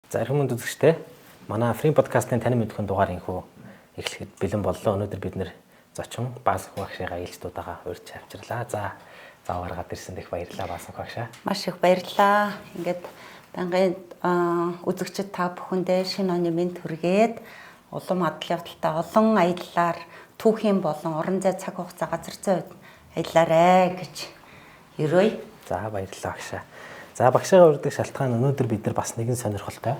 За эрхэм үзэгчдээ манай Free podcast-ын тань мэдхэн дугаар инхүү эхлэхэд бэлэн боллоо. Өнөөдөр бид нэр зочин Баасан багшийн ээлжтуудаагаа урьж авчирлаа. За гаргаад ирсэн дэх баярлалаа Баасан багшаа. Маш их баярлалаа. Ингээд бангийн үзэгчид та бүхэндээ шинэ оны мэнд хүргээд улам адал явдалтай олон аяллаар түүхийн болон орон зай цаг хугацаа газар зүй үед аяллаарэ гэж ерөөе. За баярлалаа багшаа. За багшаагаа урьдаг шалтгаан өнөөдөр бид нар бас нэгэн сонирхолтой.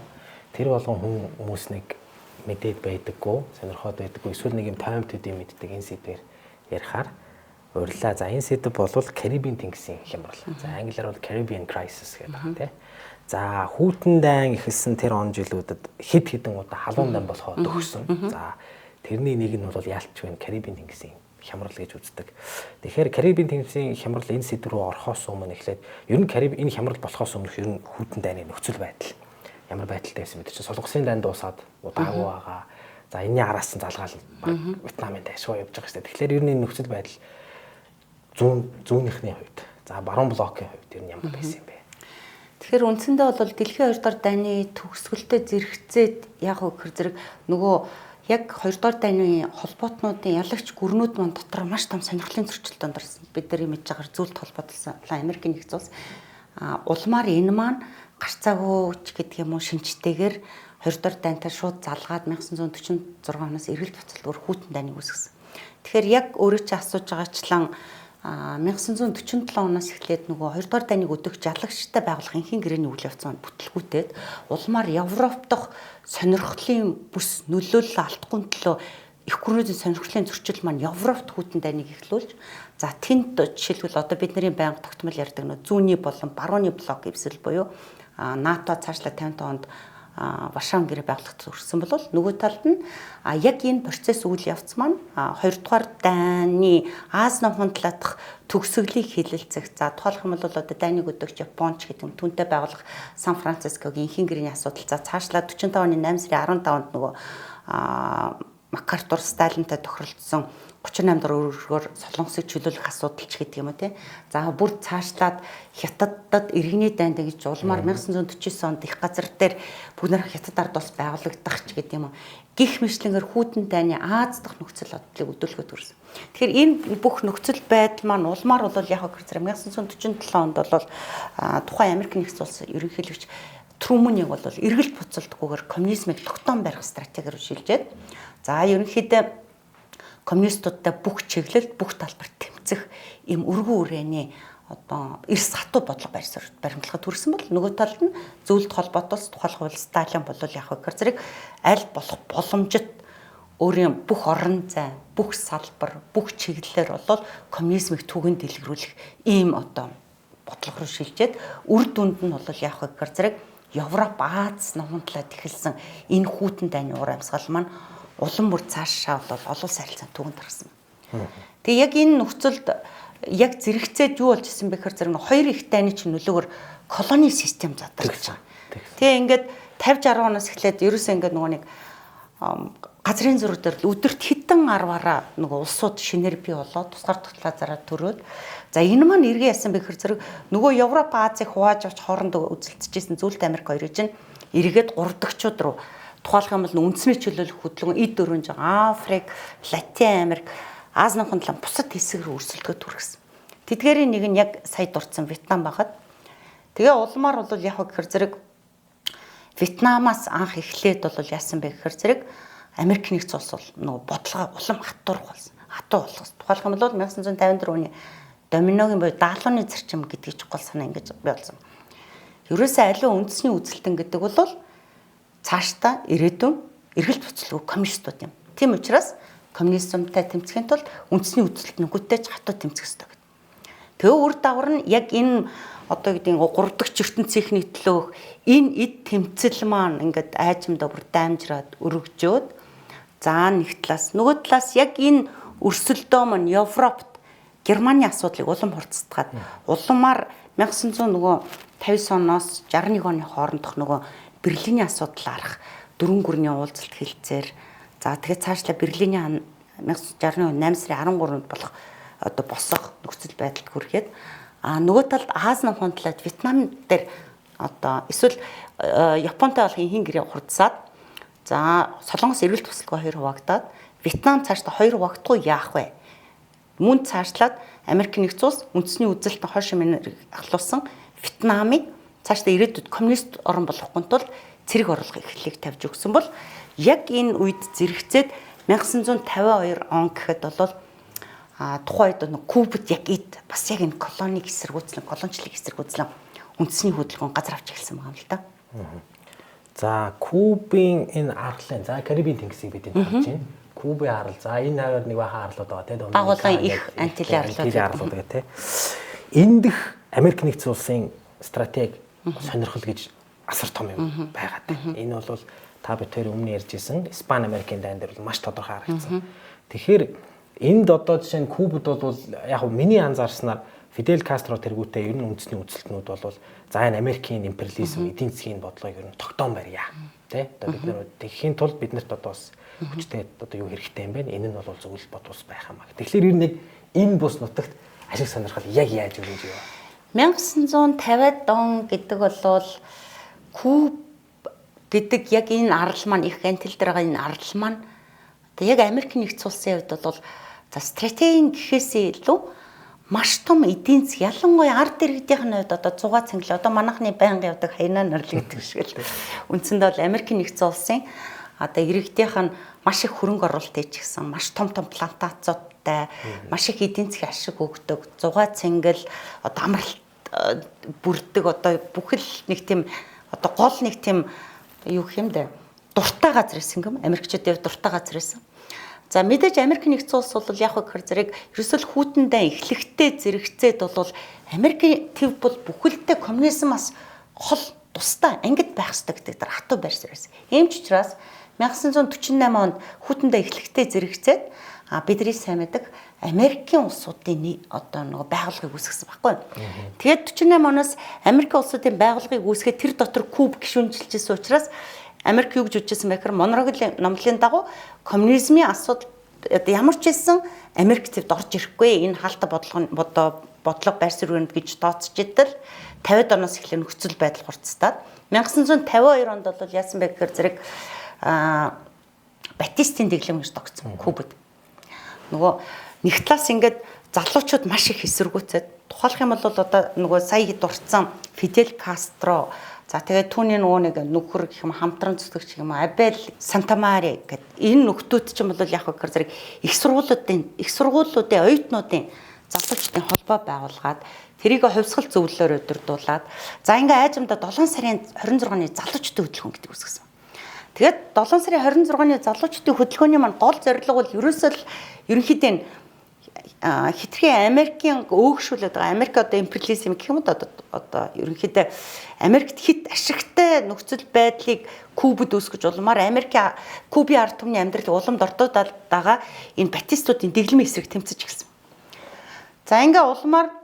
Тэр болгон хүмүүс нэг мэдээд байдаггүй, сонирхоод байдаггүй, эсвэл нэг юм тайм төдий мэддэг энэ сэдвээр ярихаар урьлаа. За энэ сэдв бол Карибын тэнгисийн хямрал. За англиар бол Caribbean Crisis гэдэг байна тийм. За хүйтэн дайн эхэлсэн тэр он жилүүдэд хэд хэдэн удаа халуун дан болохоо төгссөн. За тэрний нэг нь бол яалтчгүй Карибын тэнгисийн хямрал гэж үздэг. Тэгэхээр Карибын тэнгисийн хямрал энэ сэдв рүү орохоос өмнө эхлээд ер нь Кариб энэ хямрал болохоос өмнөх ер нь хүйтэн дайны нөхцөл байдал ямар байдалтай байсан мэт чинь солонгосын дайн дуусаад удаагүй байгаа. За энэний араас нь залгаал Вьетнамын дайшгүй явж байгаа шүү дээ. Тэгэхээр ер нь энэ нөхцөл байдал зүүнийхний хувьд за баруун блокийн хувьд ер нь ямар байсан юм бэ? Тэгэхээр үндсэндээ бол дэлхийн 2 дугаар дайны төгсгөлтэй зэрэгцээд яг хөр зэрэг нөгөө яг 2 дугаар дайны холбоотнуудын ялагч гүрнүүд мань дотор маш том сонирхлын зөрчилд ондарсан. Бид нар мэдж байгаагаар зүйлд холбоотолсон Америкийн нэгдсэн улс улмаар энэ маань гарцаагүй ч гэдэг юм уу шинжтэйгээр 2 дугаар дайнтай шууд залгаад 1946 оноос эргэлт буцалт өөр хүйтэн дайныг үүсгэсэн. Тэгэхээр яг өөрөө чи асууж байгаачлан 1947 оноос эхлээд нөгөө 2 дугаар дайныг өдөх жалагчтай байгуулах энхийн гэрээний үйл явц маань бүтлгүүтээд улмаар Европ дахь сонирхлын бүс нөлөөлөл алдахгүй төлөө их гүрнүүдийн сонирхлын зөрчил маань Европт хүйтэн дайныг эхлүүлж за тэнд жишээлбэл одоо бидний байнга тогтмол ярьдаг нөө зүүнний болон барууны блок эвсэл буюу НАТО цаашлаа 50 онд Варшавын гэрээ байгуулахад хүрсэн бол нөгөө талд нь яг энэ процесс үйл явц маань 2 дугаар дайны Аз намхан талаадах төгсгөлийг хилэлцэх. За тухайлх юм бол одоо дайныг өдөгч Японч гэдэг түүнтэй байгуулах Сан Францискогийн энхийн гэрээний асуудал. За цаашлаа 45 оны 8 сарын 15-нд нөгөө Макартур Сталинтай тохиролцсон 38 дор өргөөр солонгосыг чөлөөлөх асуудал ч гэдэг юм уу тий. За бүр цаашлаад Хятадд иргэний дайнд гэж улмаар 1949 онд их газар дээр бүгд нэг Хятад ард улс байгуулагдах ч гэдэг юм уу. Гих мэтлэнгээр хүйтэн дайны Аз дахь нөхцөл бодлыг өдөөлгөд хүрсэн. Тэгэхээр энэ бүх нөхцөл байдал маань улмаар бол яг хэрэг 1947 онд бол тухайн Америк нэгдсэн улс ерөнхийлөгч Труманыг бол эргэлт буцалтгүйгээр коммунизмыг тогтоон барих стратегиор шилжээд за ерөнхийдөө коммунистуудтай бүх чиглэлд бүх талбарт тэмцэх ийм өргөн үрээний одоо эрс хатуу бодлого баримтлахад хүрсэн бол нөгөө талд нь зөвлөлт холбоотолс тухайлбал Сталин бол яг хэр зэрэг аль болох боломжит өөрийн бүх орон зай, бүх салбар, бүх чиглэлээр бол коммунизмыг түгээн дэлгэрүүлэх ийм одоо бодлого руу шилжээд үр дүнд нь бол яг хэр зэрэг Европ, Аз намхан талаад эхэлсэн энэ хүйтэн дайны уур амьсгал маань улам бүр цаашаа бол олон сарилцаанд түгэнд гарсан. Тэгээ яг энэ нөхцөлд яг зэрэгцээд юу болж исэн бэ гэхээр зэрэг хоёр их дайны чинь нөлөөгөөр колони систем задарч байгаа. Тэгээ ингээд 50 60 оноос эхлээд ерөөсөө ингээд нөгөө нэг газрын зураг дээр өдөрт хэдэн 10-аараа нөгөө улсууд шинээр бий болоод тусгаар тутлаа зараад төрөөд за энэ маань эргээ яасан бэ гэхээр зэрэг нөгөө Европ Азийг хувааж авч хоорондоо үзэлцэжсэн Зөвлөлт Америк хоёрыг чинь эргээд гурдагчуд руу тухайлх юм бол үндэсний чөлөөлөх хөдөлгөөн эд дөрвөн жоо Африк, Латин Америк, Аз намхан талын бусад хэсэг рүү өрсөлдөхөд хүргэсэн. Тэдгээрийн нэг нь яг сая дурдсан Вьетнам байхад тэгээ улмаар бол яг гэхээр зэрэг Вьетнамаас анх эхлээд бол яасан бэ гэхээр зэрэг Америк нэгдсэн улс бол нөгөө бодлого улам хатуу болсон. Хатуу болгосон. Тухайлх юм бол 1954 оны доминогийн буюу даалгаврын зарчим гэдгийг чухал санаа ингэж болсон. Ерөөсөө аливаа үндэсний үзэлтэн гэдэг бол цаашдаа ирээдүйн эргэлт буцалгүй коммунистууд юм. Тийм учраас коммунизмтай тэмцэхийн тулд үндэсний үзэлтнүүдтэй ч хатуу тэмцэх ёстой гэдэг. Тэгээ үр дагавар нь яг энэ одоо гэдэг нь 3 дахь ертөнцийнхний төлөөх энэ эд тэмцэл маань ингээд айжмдаа бүр даймжраад өргөжөөд за нэг талаас нөгөө талаас яг энэ өрсөлдөө маань Европт Германы асуудлыг улам хурцтгаад улмаар 1959 оноос 61 оны хоорондох нөгөө Берлиний асуудал арах дөрвөн гүрний уулзалт хэлцээр за тэгээд цаашлаа Берлиний 1960 оны 8 сарын 13-нд болох одоо босох нөхцөл байдалд хүрэхэд нөгөө талд Аз намхан талаад Вьетнам дээр одоо эсвэл Японтай бол хин гэрээ хурдсаад за Солонгос эргэлт тусалгаа 2 хуваагдаад Вьетнам цаашдаа 2 хуваагдахгүй яах вэ? Мөн цаашлаад Америк нэгдсэн улс үндэсний үзэлт хойш минь ахлуулсан Вьетнамыг цаашдаа ирээдүйд коммунист орн болгохын тулд цэрэг орлого эхлэлийг тавьж өгсөн бол яг энэ үед зэрэгцээд 1952 он гэхэд бол тухайн үед Кубад яг эд бас яг энэ колоник эсэргүүцлэн колоничлыг эсэргүүцлэн үндэсний хөдөлгөөн газар авч эхэлсэн байгаа юм л да. За Кубын энэ арлын за Карибын тэнгисийг бид энд харж байна. Кубын арал. За энэ хавьд нэг бахан арлууд байгаа тийм. Дагуулгын их антилын арлууд гэх тийм. Энд дэх Америк нэгдсэн улсын стратеги сонирхол гэж асар том юм байгаад байна. Энэ бол та бүхэн өмнө ярьж исэн Испани Америкийн дайн дээр бол маш тодорхой харагдсан. Тэгэхээр энд одоо жишээ нь Кубад бол яг нь миний анзаарснаар Фидель Кастро тэргүүтээ ер нь үндэсний үзэлтнүүд бол за энэ Америкийн империализм эдийн засгийн бодлогыг ер нь тогтоон барья. Тэ? Одоо бид нар тэгэхийн тулд биднэрт одоо бас хүчтэй одоо юу хэрэгтэй юм бэ? Энэ нь бол зөвлөл бод ус байх юм аа. Тэгэхээр ер нь нэг энэ бус нутагт ашиг сонирхол яг яаж өрнөж юу? 1950-ад он гэдэг бол Куб гэдэг яг энэ арал маань их антил дээр байгаа энэ арал маань одоо яг Америк нэгдсэн улсын хувьд бол за стратегийн гэхээсээ илүү маш том эдийн засаг ялангуяа ард иргэдийн хувьд одоо зугаа цэнгэлээ одоо манайхны байнга явдаг хайнаа нарлагддаг шиг л үндсэндээ бол Америк нэгдсэн улсын одоо иргэдийнх нь маш их хөрөнгө оруулалт хийж гисэн маш том плантацуудтай маш их эдийн засгийн ашиг өгдөг зугаа цэнгэл одоо амралт бүрдэг одоо бүхэл нэг тийм одоо гол нэг тийм юу гэх юм бэ дуртай газар байсан юм Америкчуудын дуртай газар байсан. За мэдээж Америк нэгдсэн улс бол яг хөө зэрэг ерөөсөл хүүтэндээ эхлэхтэй зэрэгцээд бол Америкийн төв бол бүхэлдээ коммунизмаас хол тусдаа ангид байх ёстой гэдэг дээр хатуу байрсаар байсан. Ийм ч учраас 1948 онд хүүтэндээ эхлэхтэй зэрэгцээд бидний сайн мэддэг Америкийн улсуудын одоо нэг байгууллагыг үүсгэсэн байхгүй. Тэгээд 48 оноос Америкийн улсуудын байгууллагыг үүсгээд тэр дотор Куб гишүүнжилжсэн учраас Америк юу гэж үжижсэн бэхээр Монрогийн номлолын дагуу коммунизмын асуудал ямар ч хэлсэн Америк төвд орж ирэхгүй энэ хаалттай бодлого байр суурь өрнөд гэж тооцож идэл 50-ад оноос эхлэн нөхцөл байдал хурцтаад 1952 онд бол яасан бэ гэхээр зэрэг Батистийн дэглэм гэж тогтсон Кубад. Нөгөө нэг талаас ингээд залуучууд маш их эсэргүүцээд тухайлах юм бол одоо нөгөө сая дурдсан Фидель Кастро за тэгээд түүний нөгөө нэг нөхөр гэх юм хамтран зүтгэгч юм Абель Сантамари гэдэг энэ нөхдүүд ч юм бол яг гэхээр зэрэг их сургуулиудын оюутнуудын залуучдын холбоо байгуулгаад тэрийг хувьсгал зөвлөлөөр өдөрдуулаад за ингээ айжмдаа 7 сарын 26-ны залуучдын хөдөлгөөн гэдэг үүсгэсэн. Тэгээд 7 сарын 26-ны залуучдын хөдөлгөөний маань гол зорилго бол ерөнхийдөө хитрхи Америкийн өөгшүүлээд байгаа Америк одоо империализм гэх юм одоо ерөнхийдөө Америкт хит ашигтай нөхцөл байдлыг Кубад үүсгэж улмаар Кубын ард түмний амьдралыг уламд ордуудаад байгаа энэ батистуудын дэглэмийн эсрэг тэмцэж гисэн. За ингээ улмаар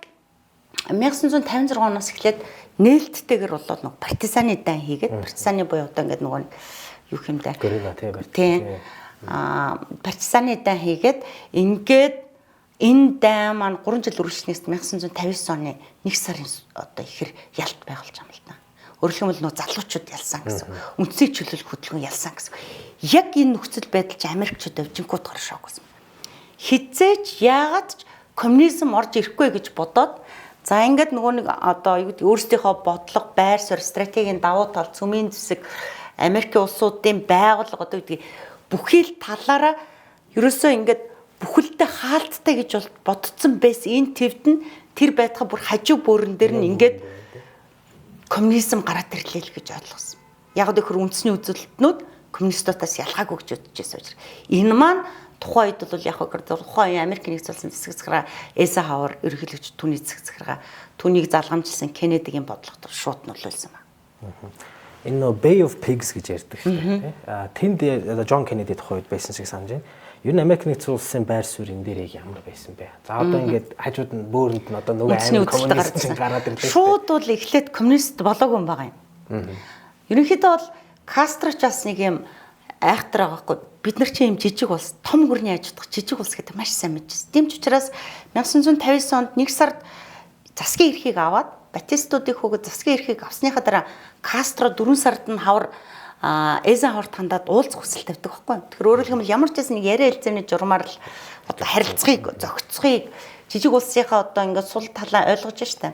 1956 оноос эхлээд нээлттэйгээр бол нэг партизаны дан хийгээд партизаны буюу одоо ингээ нөгөө юу юм даа. Тийм. Партизаны дан хийгээд ингээд энэ дай маань 3 жил үргэлжлэнээс 1959 оны 1 сарын одоо ихэр ялт байгуулж байгаа юм л та. Өөрөлдөн бол нөө залуучууд ялсан гэсэн. Үндсийг чөлөөлөх хөдөлгөөн ялсан гэсэн. Яг энэ нөхцөл байдал чи Америкчууд өвжинкүүд гар шок гэсэн. Хизээч яагаад ч коммунизм орж ирэхгүй гэж бодоод за ингээд нөгөө нэг одоо юу гэдэг өөрсдийнхөө бодлого, байр суурь, стратегийн давуу тал, цөмийн зэвсэг Америкийн улсуудын байгууллага одоо юу гэдэг бүхий л талаараа ерөөсөө ингээд бүхэлдээ хаалттай гэж бодцсон байсан энэ твд нь тэр байтга бүр хажуу бөөрөн дээр нь ингээд коммунизм гараад ирлээ л гэж ойлгосон. Яг гэхээр үндэсний үзэлтнүүд коммунистуудаас ялгаагүй гэж бодож байсан учраас энэ маань тухайн үед бол яг гэхээр тухайн Америк нэгдсэн улсын засаг захиргаа Эйзенхауэр ерөнхийлөгч түүний засаг захиргаа түүнийг залгамжилсан Кеннедигийн бодлогот шууд нөлөөлсөн байна. Энэ нөө Bay of Pigs гэж ярьдаг шүү дээ. Тэнд Джон Кеннеди тухайн үед байсан шиг санаж байна. Ер нь Америк нэгдсэн улсын байр суурин дээр ямар байсан бэ? За одоо ингээд хажууд нь бөөрөнд нь одоо нөгөө аймаг коммунист гараад ирлээ. Шууд бол эхлээд коммунист болоогүй юм байгаа юм. Ерөнхийдөө бол Кастроч бас нэг юм айхтар байгаа хгүй. Бид нар чинь юм жижиг улс, том гүрний аж ахуйн жижиг улс гэдэг маш сайн мэдчихсэн. Тийм ч учраас 1959 онд 1 сард засгийн эрхийг аваад Батистуудыг хөөгд засгийн эрхийг авсныхаа дараа Кастро 4 сард нь хавар Эйзенхауерт хандаад уулзах хүсэл тавьдаг байхгүй. Тэгэхээр өөрөөр хэлбэл ямар ч гэсэн нэг яриа хэлцээний журмаар л одоо харилцахыг, зохицохыг жижиг улсынхаа одоо ингээд сул талаа ойлгож штэ.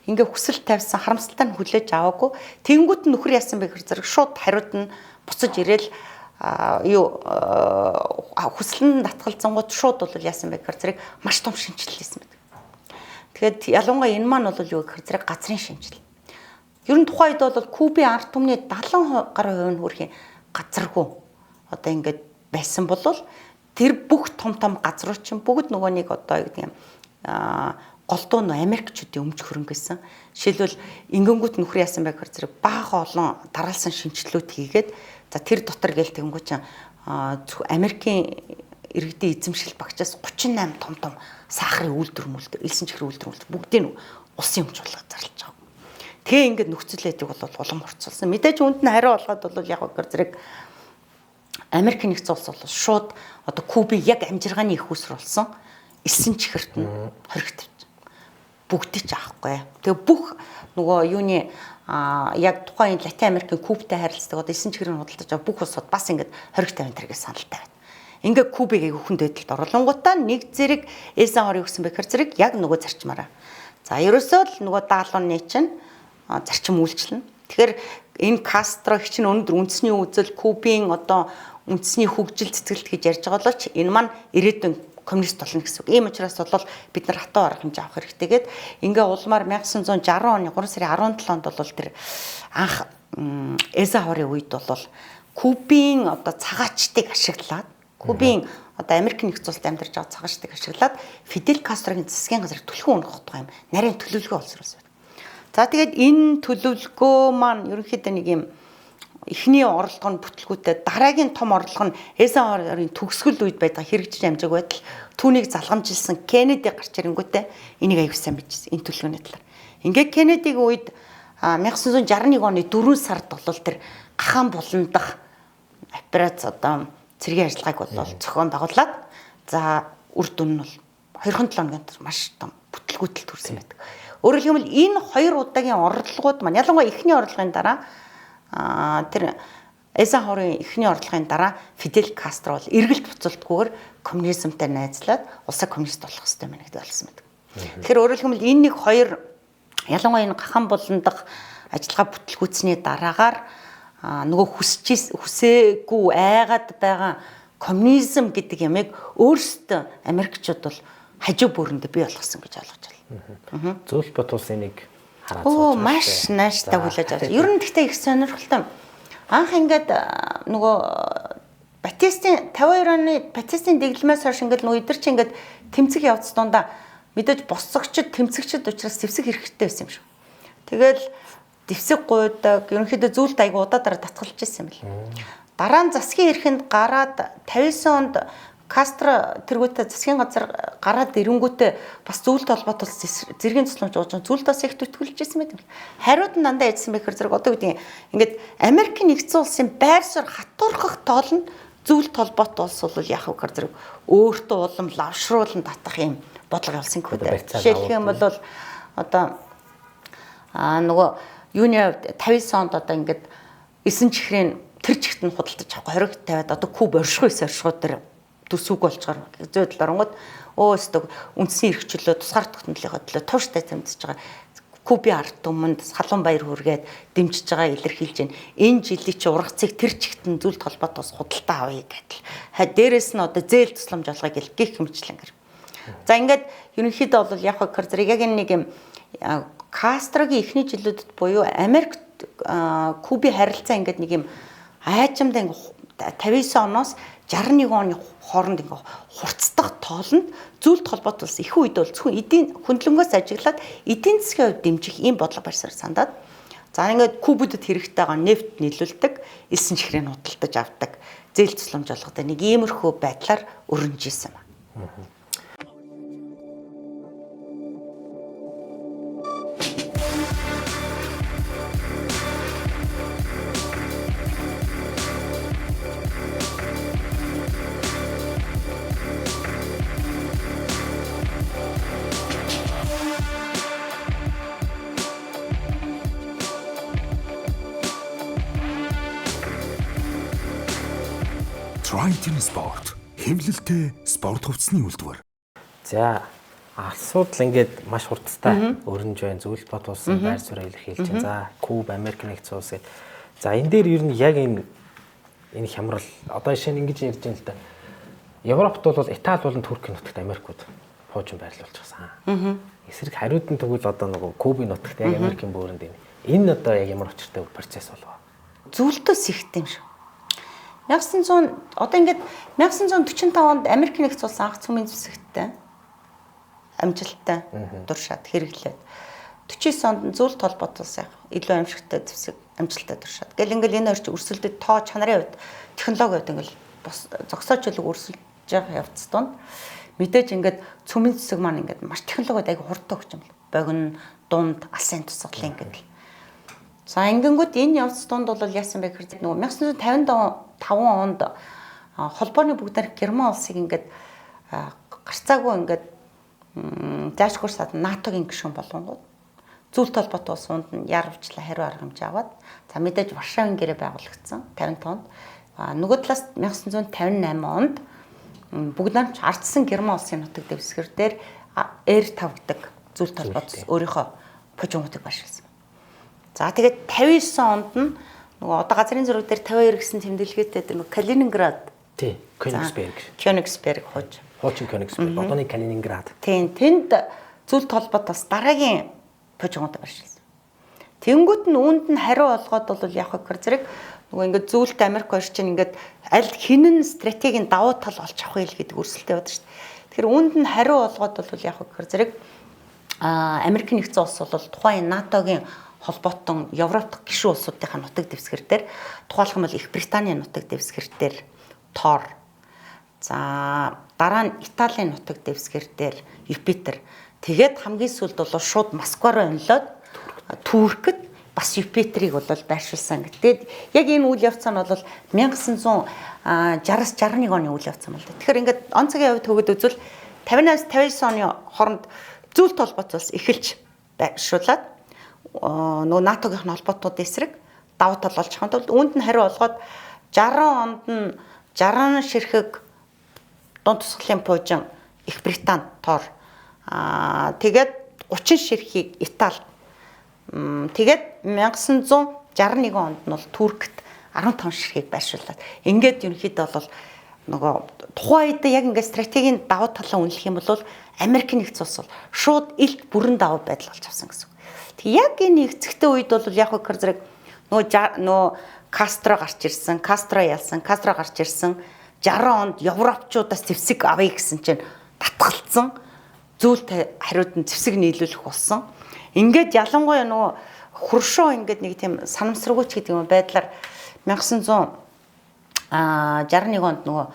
Ингээ хүсэл тавьсан харамсалтай нь хүлээж аваагүй. Тэнгүүт нь нөхөр яасан бэ гэхээр зэрэг шууд хариуд нь буцаж ирээл хүсэл нь татгалзангууд шууд бол яасан бэ гэхээр зэрэг маш том шинжилэл хийсэн байдаг. Тэгэхээр ялангуяа энэ маань бол юу гэхээр зэрэг газрын шинжилэл. Ер нь тухайд бол Кубын ард түмний 70 гаруй хувь нь хүрхийн газаргүй одоо ингээд байсан бол тэр бүх том газрууд чинь бүгд нөгөө нэг одоо юу гэдэг юм голдуу нөө Америкчүүдийн өмч хөрөнгөсөн. Жишээлбэл ингэнгүүт нөхөр яасан бэ гэхээр зэрэг бага олон дараалсан шинжилгүүд хийгээд за тэр дотор гээл тэгэнгүүт чинь Америкийн иргэдийн эзэмшил багчаас 38 том сахарын үйлдвэр элсэн чихрийн үйлдвэр бүгдийг улсын өмч болгож зарлаж байгаа. Тэгээ ингээд нөхцөл байдгийг бол улам хорцолсон. Мэдээж үүнд нь хариу болгоод бол яг гэр зэрэг Америк нэгдсэн улс бол шууд одоо Кубыг яг амжиргааны их уср болсон элсэн чихэрт нь хоригдчих. Бүгдийг ч аахгүй. Тэгээ бүх нөгөө юуны яг тухайн Латин Америкийн Кубтай харилцдаг одоо элсэн чихрийн худалдаж байгаа бүх улсууд бас ингээд хориг тавин тэргээ саналтай байна. Ингээд Кубыг өхөн дэдэлд оруулангуудаа нэг зэрэг Эйзенхауер өгсөн бэхэр зэрэг яг нөгөө зарчмаараа. За ерөөсөө л нөгөө даалгаврын чинь зарчим үйлчлэнэ. Тэгэхээр энэ Кастро их чинь өнөөдөр үндэсний үзэл Кубын одоо үндэсний хөгжил цэцгэлт гэж ярьж байгаа боловч энэ маань ирээдүйн коммунист болно гэсэн үг. Ийм учраас бол бид нар хатуу арга хэмжээ авах хэрэгтэйгээд ингээ улмаар 1960 оны 3 сарын 17-нд бол тэр анх Эйзенхауерын үед бол Кубын одоо цагаачдыг ашиглаад Кубын одоо Америк нэгдсэн улсад амьдарч байгаа цагаачдыг ашиглаад Фидель Кастрогийн засгийн газрыг түлхэн унах тухай юм нарийн төлөвлөгөө олсруулсан. За тэгээд энэ төлөвлөгөө маань ерөнхийдөө нэг юм эхний орлого нь бүтлгүүтэй дараагийн том орлого нь Эйзенхауерын төгсгөл үед байдаг хэрэгжиж амжааг байтал түүнийг залгамжилсан Кеннеди гарч ирэнгүүтээ энийг аяг сайн бичсэн энэ төлөвлөгөөний талаар. Ингээд Кеннедигийн үед 1961 оны 4 сард бол тэр гахаан буландах операц одоо цэргийн ажиллагааг бол зохион байгуулад за үр дүн нь бол 2-7 хоногийн маш том бүтлгүүтэл төрсэн байдаг. Өөрөөр хэлбэл энэ хоёр удаагийн орлогууд маань ялангуяа эхний орлогын дараа тэр Эйзенхауерын эхний орлогын дараа Фидель Кастро бол эргэлт буцалтгүйгээр коммунизмтай найзлаад улсаа коммунист болох хэрэгтэй мэн гэдэг болсон байдаг. Тэгэхээр өөрөөр хэлбэл энэ нэг хоёр ялангуяа энэ гахаан буландах ажиллагаа бүтлгүүцсний дараагаар нөгөө хүсээгүй айгаад байгаа коммунизм гэдэг ямыг өөрсдөө Америкчууд бол хажуу бүрэндээ бий болгосон гэж ойлгож байна. Зөвлөлт бот улсын нэг хараад сууж байна. Маш нааштай хүлээж авч. Ер нь гэхдээ их сонирхолтой. Анх ингээд нөгөө Батистийн 52 оны Батистийн дэглэмээс хойш ингээд нөгөө эдгэр чи ингээд тэмцэх явц дундаа мэдээж босцогчд тэмцэгчд учраас дэвсэг хэрэгтэй байсан юм шүү. Тэгэл дэвсэг гуйдаг ерөнхийдөө зүйлд айгу удаадараа татгалж ирсэн юм бэл. Дараа нь засгийн эрхэнд гараад 59 онд Кастро тэргүүтээ засгийн газар гараад ирэнгүүтээ бас зүйлд холбоот улс зэргийн цуцламж ууж зүйлд бас их төтгөлж ирсэн байт юм. Хариуд нь дандаа яжсан бэхэр зэрэг одоо гэдэг ингээд Америк нэгдсэн улсын байр суурь хатуурхах тоол нь зүйлд холбоот улс бол яах вэ гэхээр зэрэг өөртөө улам лавшруулан татах юм бодлого явуулсан гэдэг. Жишээлх юм бол одоо нөгөө юуны 59 онд одоо ингээд эсэн чихрийн тэр чигт нь худалдаж авах хориг тавиад одоо Куб оршихуйс оршихуй дээр төсвөг болчоор зөөдөл оронгод өөстөг үндэсний эрхчлөө тусгаар тогтнолынхоо төлөө тууштай тэмцэж байгаа Кубын ард түмэнд халуун баяр хүргээд дэмжиж байгаа илэрхийлж байна. Энэ жилийн чи ургацыг тэр чигт нь зүйлд холбоот бас худалдаа авъя гэдэл. Дээрээс нь одоо зээл тусламж олгоё гэх хэмжлэн гэр. За ингээд ерөнхийдөө бол яг хөө зэрэг яг нэг юм Кастрогийн эхний жилүүдэд буюу Америк Кубын харилцаа ингээд нэг юм айчамдаа ингээд 59 оноос 61 оны хооронд ингээ хурцдах тоолнд зүйлд холбоот улс их үед бол зөвхөн эдийн хөндлөнгөөс ажиглаад эдийн засгийн хувьд дэмжих ийм бодлого барьсаар сандаад за ингээд Кубудэд хэрэгтэй байгаа нефт нийлүүлдэг, элсэн чихрийн худалдаж авдаг, зээл тусламж олгодог нэг иймэрхүү байдлаар өрнөж исэн ба. Triton Sport хэвлэлтэй спорт хувцсны үйлдвэр. За асуудал ингээд маш хурдтай өрнөж байна. Зүйл бот улсын байр суурь илэрхийлж байна. За Куб, Америк нэгдсэн улс гэдэг. За энэ дээр ер нь яг энэ хямрал одоо жишээ нь ингэж ярьж байна л да. Европт бол Итали болон Туркийн нутагт Америкууд хуучин байрлуулж гасан. Эсрэг хариуд нь тэгвэл одоо нөгөө Кубын нутагт яг Америкийн бөөрөнд энэ одоо яг ямар учиртай процесс болов? Зүйлтөөс ихтэй юм шиг. 1900 одоо ингээд 1945 онд Америк нэгдсэн улс анх цөмийн зэвсэгттэй амжилттай дуршаад хэрэглээд 49 онд зөвлөлт холбоот улс илүү амжилттай зэвсэг амжилттай дуршаад. Гэл ингээл энэ орч өрсөлдөд тоо чанарын хувьд технологиуд ингээл зогсоочлог өрсөлдөж байгаа явц донд мэдээж ингээд цөмийн зэвсэг маань ингээд маш технологиуд аяг хурдтай өгч юм л. Богино, дунд, алсын тусгалын гэдэг. За ингэнгүүт энэ явц донд бол яасан бэ гэхээр нөгөө 1955 онд холбооны бүгд найрамд Герман улсыг ингээд гарцаагүй ингээд заашгүй сад НАТОгийн гишүүн болгонгууд зөвлөлт холбоотой улсууд нь яарвчлаа хариу арга хэмжээ аваад за мэдээж Варшавын гэрээ байгуулагдсан 50 онд нөгөө талаас 1958 онд бүгд найрамд ардсан Герман улсын нутаг дэвсгэр дээр R5 гэдэг зөвлөлт холбоот өөрийнхөө пожонгуудыг байршуулсан. За тэгээд 59 онд нь нөгөө одоо газрын зураг дээр 52 гэсэн тэмдэглэгээтэй тэр нөгөө Калининград тий Königsberg хуучин Königsberg одооны Калининград. Тийм тэнд зөвлөлт холбоотоос дараагийн пожонгуудыг байршуулсан. Тэнгүүд нь үүнд нь хариу олгоод бол яг хөр зэрэг нөгөө ингээд зөвлөлт Америк хоёр чинь ингээд аль хинэн стратегийн давуу тал олж авах вэ гэдэг өрсөлдөд байдаг шүү дээ. Тэгэхээр үүнд нь хариу олгоод бол яг хөр зэрэг Америк нэгдсэн улс бол тухайн НАТОгийн холбоотон Европ гишүүн улсуудынхаа нутаг дэвсгэр дээр тухайлх юм бол Их Британий нутаг дэвсгэр дээр Тор. За дараа нь Италийн нутаг дэвсгэр дээр Юпитер. Тэгээд хамгийн сүүлд бол шууд Москва руу онлоод Туркэд бас Юпитерийг бол байршуулсан. Тэгээд яг энэ үйл явц нь бол 1960-аас 61 оны үйл явц юм л да. Тэгэхээр ингээд он цагийн хувьд төгөд үзвэл 50-аас 59 оны хооронд зөвлөлт холбоот улс эхэлж байршуулад нөгөө НАТОгийн холбоотууд эсрэг давуу тал болж байгаа тул үүнд нь хариу олгоод 60 онд нь 60 ширхэг дунд тусгалын пуужин Их Британд Тор тэгээд 30 ширхгийг Итали тэгээд 1961 онд нь бол Туркт 15 ширхгийг байршуулад ингээд ерөнхийдөө бол нөгөө тухайн үед яг ингээд стратегийн давуу талаа үнэлэх юм бол Америк нэгдсэн улс бол шууд илт бүрэн давуу байдал болж авсан гэсэн. Яг энэ нэгцэгтэй үед бол яг хөр зэрэг нөгөө Кастро гарч ирсэн, Кастро ялсан, Кастро гарч ирсэн 60 онд европчуудаас зэвсэг авъя гэсэн чинь татгалцсан. Зөвлөлт хариуд нь зэвсэг нийлүүлэх болсон. Ингээд ялангуяа нөгөө хуршоо ингээд нэг тийм санамсаргүйч гэдэг юм байдлаар 1961 онд нөгөө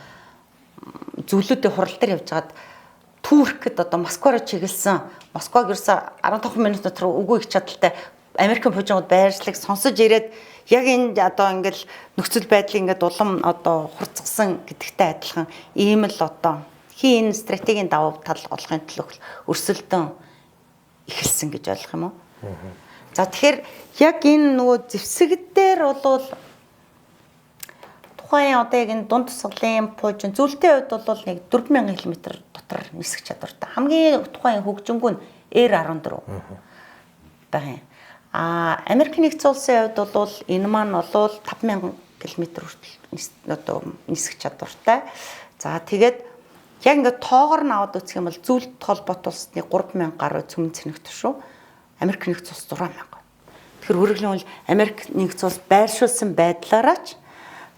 зөвлөлтийн хурал дээр явж байгаад Туркэд одоо Москва руу чиглэсэн Москваг ерөөсө 15 минут дотор үгүй их чадaltaй Америкийн пожонгууд байршлыг сонсож ирээд яг энэ одоо ингээл нөхцөл байдлыг ингээд улам одоо хурцгсан гэдэгтэй адилхан ийм л одоо хин стратегийн давуу тал олохын төлөө өрсөлдөөн эхэлсэн гэж ойлгох юм уу? За тэгэхээр яг энэ нөгөө зэвсэгдээр бол тухайн одоо яг энэ дунд тусгалын пуужин зөвлөлтийн хувьд бол нэг 4000 км дотор нисэх чадвартай. Хамгийн тухайн хөгжингүү нь R14 байгаа юм. Америк нэгдсэн улсын хувьд бол энэ маань бол 5000 км хүртэл одоо нисэх чадвартай. За тэгээд яг ингээд тоогоор нь аваад үзэх юм бол зөвлөлт холбоот улсны 3000 гаруй цөмөн цэнэг төшөө Америк нэгдсэн улс 6000. Тэгэхээр үргэлжлэн бол Америк нэгдсэн улс байршуулсан байдлаараач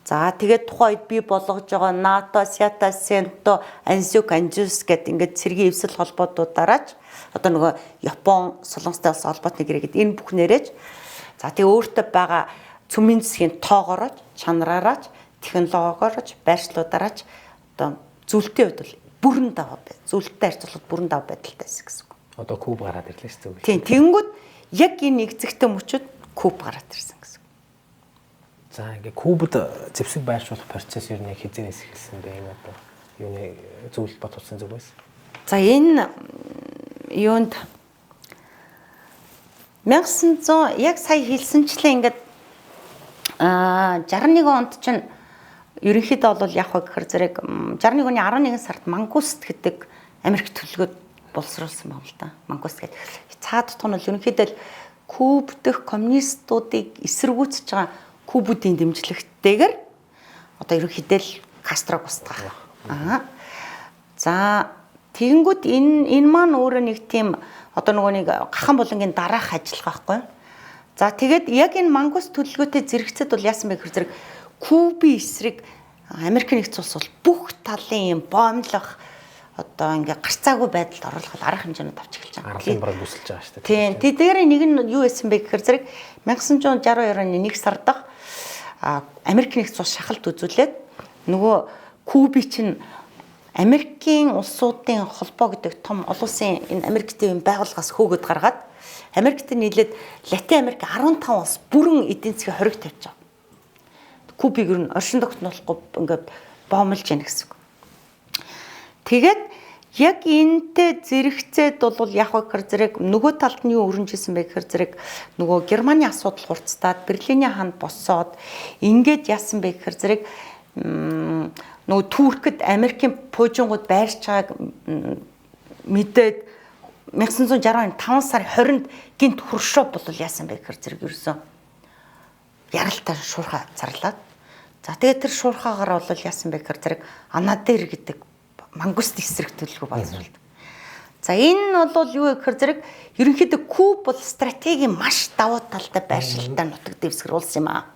за тэгээд тухайн үед бий болгож байгаа НАТО, Сята, Сенто, Ансюк, Анжус гэдэг ингээд цэргийн эвсэл холбоотуудаараач одоо нөгөө Япон, Солонгостой улс холбоотны гэрээ гэдэг энэ бүх нэрэж за тэгээд өөртөө байгаа цөмийн засгийн тоогоорож, чанараараач, технологиорож, байршлуудаараач одоо зөвлөлтийн хувьд бол бүрэн даваа бай. Зөвлөлттэй харьцуулахад бүрэн даваа байдалтай байсан гэсэн үг. Одоо Куб гараад ирлээ шүү дээ. Тийм, тэнгүүд яг энэ нэгцэгтэй мөчөд Куб гараад ирсэн гэсэн. За ингээ Кубд зэвсэг байршуулах процесс ер нь хизээс эхэлсэн бэ энэ одоо юуны зөвлөлт батулсан зүг байсан. За энэ юунд 1900 яг сая хэлсэнчлээ ингээд 61 онд чинь ерөнхийдөө бол яг гэхээр зэрэг 61 оны 11 сард Мангуст гэдэг Америк төлөвлөгөөд боловсруулсан байна л да. Мангуст гэдэг. Цаад утга нь бол ерөнхийдөө Куб дэх коммунистуудыг эсэргүүцэж байгаа Кубүүдийн дэмжлэгтэйгээр одоо ерөнхийдөө Кастрог устгах. За тэгэнгүүт энэ маань өөрөө нэг тийм одоо нөгөө нэг gaхан булангийн дараах ажиллагаа байхгүй. За тэгээд яг энэ Мангус төлөвлөгөөтэй зэрэгцэд бол яасан бэ гэхээр зэрэг Кубын эсрэг Америк нэгдсэн улс бол бүх талын юм боомлох одоо ингээ гарцаагүй байдалд оруулахад арга хэмжээнд авч эхэлж байгаа. Арлын бараг бүсэлж байгаа шүү дээ. Тийм. Тэдгээр нэг нь юу байсан бэ гэхээр зэрэг 1962 оны 1 сард Америк нэгдсэн улс шахалт үзүүлээд нөгөө Куби чинь Америкийн улсуудын холбоо гэдэг том олон улсын энэ Америктэй юм байгууллагаас хөөгд гаргаад Америкт нийлээд Латин Америк 15 улс бүрэн эдийн засгийн хориг тавьж байгаа. Кубыг ер нь оршин тогтноолохгүй ингээд боомлж яана гэсэн үг. Тэгээд яг энэтэй зэрэгцээд бол яг гэхээр зэрэг нөгөө талд нь юу өрнжсэн бэ гэхээр зэрэг нөгөө Германы асуудал хурцтаад Берлиний хаанд босоод ингээд яасан бэ гэхээр зэрэг нөгөө Туркэд Америкийн пуужингууд байрч байгааг мэдээд 1960 оны 5 сарын 20-нд гинт Хрущев бол яасан бэ гэхээр зэрэг ерөөсөн яралтай шуурхай зарлаад. За тэгээд тэр шуурхаагаар бол яасан бэ гэхээр зэрэг Анадыр гэдэг Мангуст эсрэг төлөвлөгөө боловсруулдаг. За энэ бол юу гэхээр зэрэг ерөнхийдөө Куб бол стратегийн маш давуу талтай байршилтай нутаг дэвсгэр улс юм аа.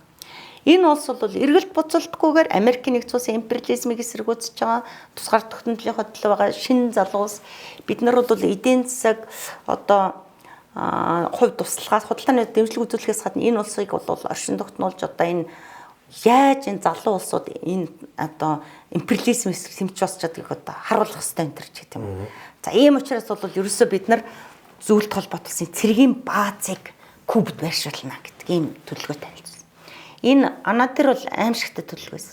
Энэ улс бол эргэлт буцалтгүйгээр Америкийн нэгдсэн улсын империализмыг эсэргүүцэж байгаа тусгаар тогтнолынхоо төлөө байгаа шинэ залуу улс. Бид нар бол эдийн засаг одоо хувь туслагаас худалдааны дэмжлэг үзүүлэхээс гадна энэ улсыг бол оршин тогтноолж одоо энэ яаж энэ залуу улсууд энэ одоо империализм эсрэг сэмч босч чадгийг одоо харуулах хэрэгтэй энэ төр ч гэдэг юм. За ийм учраас бол ерөөсөө бид нар зөвлөлт холбоот улсын цэргийн баазыг Кубд байршуулна гэдэг ийм төлөвлөгөө танилцсан. Энэ Анадыр бол аимшигтай төлөвлөгөөс.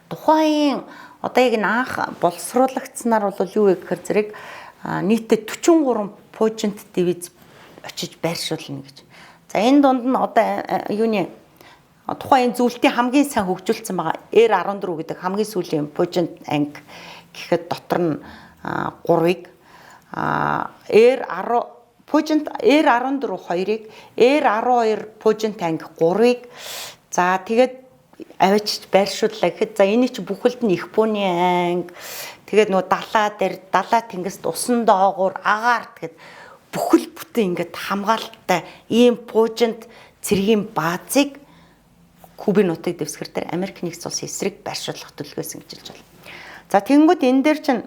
Тухайн одоо яг энэ анх боловсруулагдсанаар бол юу вэ гэхээр зэрэг нийтдээ 43 пуужинт дивиз очиж байршуулна гэж. За энэ донд нь одоо юуны тухайн зөвлөлтийн хамгийн сайн хөгжүүлсэн байгаа R14 гэдэг хамгийн сүүлийн пуужинт анги гэхэд дотор нь 3-ыг R10 пуужинт R14 2-ыг R12 пуужинт анги 3-ыг за тэгээд авчиж байршууллаа гэхэд за энэ чи бүхэлд нь их бууны анги тэгээд нөгөө далаа тэнгист усан доогуур агаар тэгээд бүхэл бүтэн ингээд хамгаалалттай ийм пуужинт цэргийн баазыг Кубын нутаг дэвсгэр дээр Америк нэгдсэн улсын эсрэг байршуулах төлөвлөгөөс ингэж байна. За тэгэнгүүт энэ дээр чинь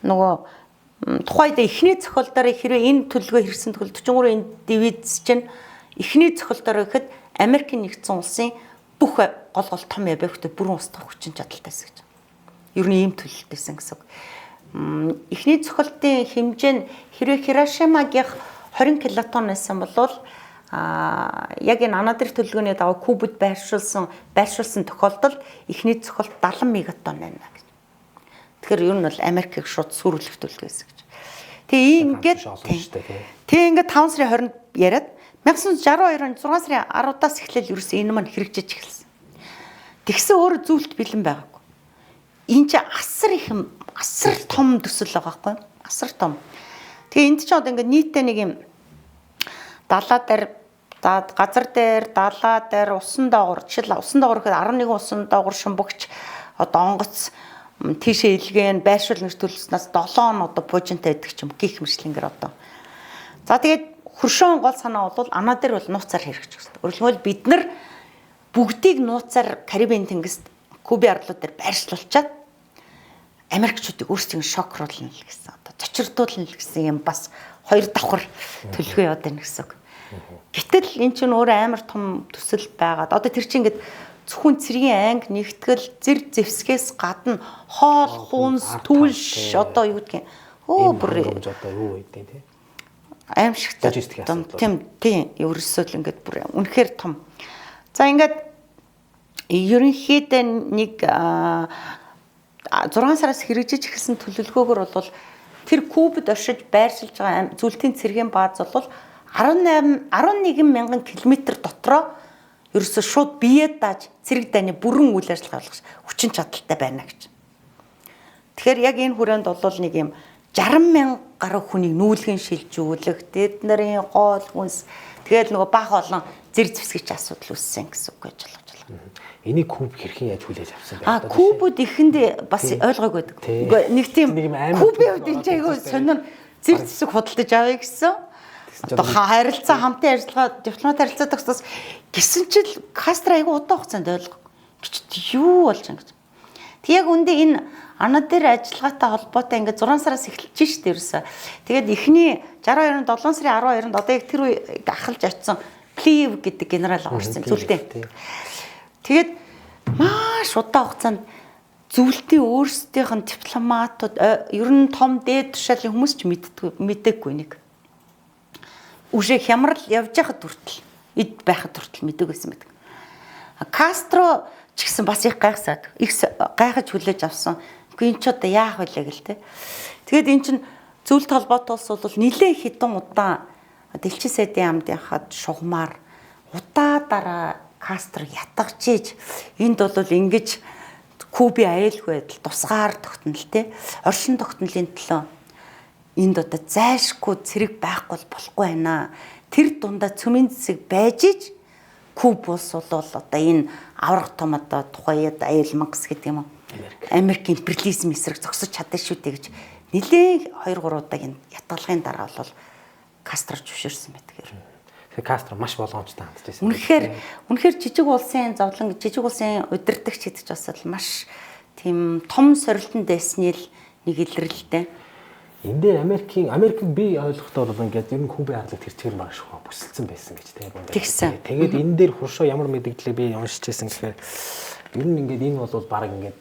нөгөө тухайд эхний цохилдоор хэрвээ энэ төлөвлөгөө хэрэгсэн тохиол 43 дивиз чинь эхний цохилдоор гэхэд Америк нэгдсэн улсын бүх гол том объектыг бүрэн устгах хүчин чадалтайс гэж. Ер нь ийм төлөвлөлтөөсөн гэсэн үг. Эхний цохилтын хэмжээ нь хэрвээ Хирошимагийн 20 килотон байсан бол яг энэ Анадыр төлөвлөгөөний дагуу Кубд байршуулсан тохиолдолд эхний цохилт 70 мегатон байна гэж. Тэгэхээр ер нь бол Америкийг шууд сүрүүлэх төлөвлөгөөс гэж. Тэгээ ингээд 5 сарын 20-нд яриад 1962 он 6 сарын 10-аас эхлээл ерөөсөө энэ маань хэрэгжиж эхэлсэн. Тэгсэн өөр зүйлт бэлэн байгаагүй. Энэ чинь асар том төсөл байгаа байхгүй юу? Асар том. Тэгээ энд чинь одоо ингээд нийтдээ нэг юм далаа дээр газар дээр далаа дээр усан доогуур жишээл усан доогуур гэхэд 11 усан доогуур шумбагч одоо онгоц тийшээ илгээн байршуулна гэж төлөвлөснөөс 7 одоо пуужинтай байдаг ч юм гих мэршлингээр одоо. За тэгээд хөршөөн гол санаа бол Анадыр бол нууцаар хэрэгжих хэрэгтэй. Өөрөлдвөл бид нар бүгдийг нууцаар Карибын тэнгист Кубын арлууд дээр байршлуулчаад Америкчуудыг өөрсдийн шокруулна л гэсэн. Одоо зочирдуулна л гэсэн юм бас хоёр давхар төлөвлөгөө яваад байна гэсэн үг. Гэтэл эн чинь өөрөө амар том төсөл байгаад одоо тэр чинь ингээд зөвхөн цэргийн анги нэгтгэл зэр зэвсгээс гадна хоол хүнс түлш одоо юу гэдгийг бүр одоо юу гэдэг те аимшигтай тийм ерөөсөө л ингээд бүр үнэхээр том. За ингээд ерөнхийдөө нэг 6 сараас хэрэгжиж эхэлсэн төлөвлөгөөгөр бол тэр Кубд оршиж байршилж байгаа зөвлөлтийн цэргийн бааз бол 11 мянган километр дотроо ерөөсө шууд бие дааж цэрэг дайны бүрэн үйл ажиллагаа болгож хүчин чадалтай байна гэж. Тэгэхээр яг энэ хүрээнд бол нэг юм 60,000 гаруй хүнийг нүүлгэн шилжүүлэх, тэд нарын гол хүнс тэгээд нөгөө бах олон зэрэг зэвсгэж асуудал үүссэн гэсэн үг гэж болгож байна. Энийг куб хэрхэн яаж хүлээж авсан бэ? Кубүүд ихэнд бас ойлгоогүй байдаг. Нэг тийм кубын үед энэ айгүй сонир зэрэг зэвсэг худалдаж авъя гэсэн. Одоо харилцаа хамтын ажиллагаа дипломат харилцаа тогтсоос гисэн чил Кастро айгүй удаан хугацаанд ойлгоо. Юу болж байгаа гэж. Тэг яг үндэ энэ ана дээр ажиллагаатай холбоотой ингээд 6 сараас эхэлж штэ ерөөсөө. Тэгээд эхний 62-нд 7 сарын 12-нд одоо яг тэр үе ахалж очсон Плив гэдэг генерал орсон зүйлтэй. Тэгээд маш удаан хугацаанд зөвлөлтийн өөрсдийнх нь дипломатууд ер нь том дээд тушаалын хүмүүс ч мэддэггүй нэг. Үшээ хямрал явж байхад хүртэл эд байхад хүртэл мэддэг байсан байдаг. Кастро ч гэсэн бас их гайхсаад их гайхаж хүлээж авсан. Үгүй энэ ч одоо яах вэ гэл те. Тэгээд эн чин зөвлөлт холбоотой улс бол нэлээд хідэн удаан дэлхийн сайдын яамдынхад шугамар удаа Кастро ятгажиж энд бол ингэж Кубын аюулгүй байдал тусгаар тогтнол те. Оршин тогтнолын төлөө энд одоо зайлшгүй цэрэг байхгүй болохгүй байна. Тэр дундаа цөмийн зэсэг байж иж Куб улс бол одоо энэ аврах том одоо тухайд аюул мангас гэдэг юм уу? Америк империализм эсрэг зогсож чадсан шүү дээ гэж нэлээд 2-3 удаагийн ятгалгын дараа бол Кастро зөвшөөрсөн байдаг юм. Тэгэхээр Кастро маш болгоомжтой хандж байсан. Үнэхээр жижиг улсын зовлон жижиг улсын удирдагч гэдэг ч бас маш тийм том сорилтонд байсны л нэг илрэлтэй. Энд дээр Америкийг би ойлгохдоо бол ингээд ер нь Кубын ардлыг тэр чигээр маш их бүсэлсэн байсан гэж тийм. Тэгээд энэ дээр хуршоо ямар мэдээлэл би уншиж байсан гэхээр ер нь ингээд энэ бол баг ингээд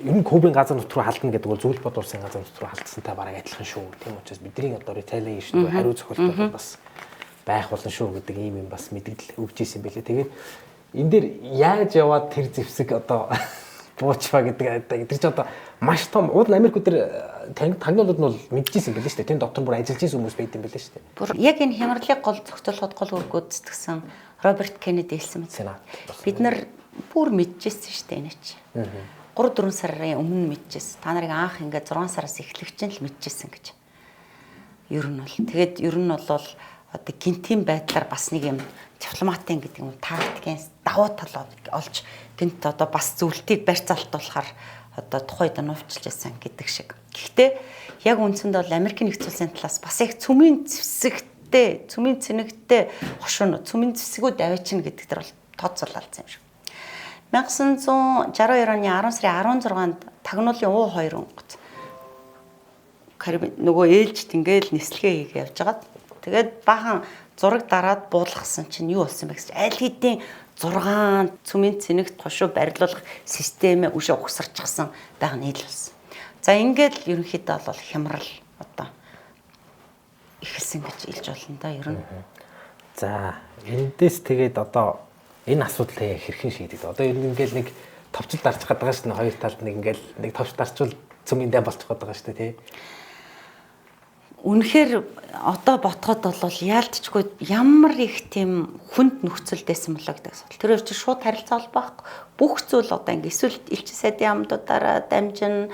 ер нь Кубын газар нутг руу халдна гэдэг бол зөвлөлт бодуулсан газар нутг руу халдсантай бараг адилхан шүү. Тийм учраас бидний одоо retaliation хариу зохиолт бол бас байх болно шүү гэдэг ийм юм бас мэдээлэл өгч ийсэн байлээ. Тэгээд энэ дээр яаж яваад тэр зэвсэг одоо буучва гэдэг тэр ч одоо маш том уул Америк өдр тагнуулууд нь бол мэдчихсэн байлээ шүү дээ. Тэнд дотор бүр ажиллаж исэн хүмүүс байд юм байлээ шүү дээ. Бүр яг энэ хямралыг гол зохицуулахад гол үүрэг гүйцэтгэсэн Роберт Кеннеди хэлсэн мэт. Бид нар бүр мэдчихсэн шүү дээ энэ чи. 3-4 сарын өмнө мэдчихсэн. Та нарыг анх ингээд 6 сараас эхлэгч нь л мэдчихсэн гэж. Ер нь бол тэгээд ер нь бол одоо гинтийн байдлаар бас нэг юм дипломатын гэдэг юм тактикийн давуу тал олж гинт одоо бас зөвлөлтийг барьцаалтуулахар одоо тухайд нуувчилж байсан гэдэг шиг. Гэхдээ яг үндсэндээ бол Америкийн нэгдсэн улсын талаас бас их цөмийн зэвсэгтэй, цөмийн цэнэгтэй хошуун, цөмийн зэвсгүүд авчина гэдэг дээр бол тооцоолалцсан юм шиг. 1962 оны 10 сарын 16-нд тагнуулын U2 онгоц нөгөө ээлжид ингээл нислэгээ хийгээ явж байгаад тэгээд баахан зураг дараад буулгасан чинь юу болсон бэ гэж аль хэдийн 6 цөмийн цэнэгт хошуу барилуулах систем өшөө угсарчихсан байх нь ил болсон. За ингээд ерөнхийдөө бол хямрал одоо эхэлсэн гэж илж болно да ер нь. За эндээс тэгээд одоо энэ асуудлыг хэрхэн шийдэх вэ? Одоо ингээл нэг товчлт дарчих гээд байгаа шүү дээ. Хоёр талд нэг ингээл нэг товчлт дарчвал цөмийн дай болчих гээд байгаа шүү дээ, тий. Үнэхээр одоо ботход бол яалтчгүй ямар их тийм хүнд нөхцөл дэсэн болоо гэдэг асуудал. Тэр өчир шууд харилцаа холбоохгүй. Бүх зүйл одоо ингээ эсвэл элчин сайдын яамдуудаараа дамжин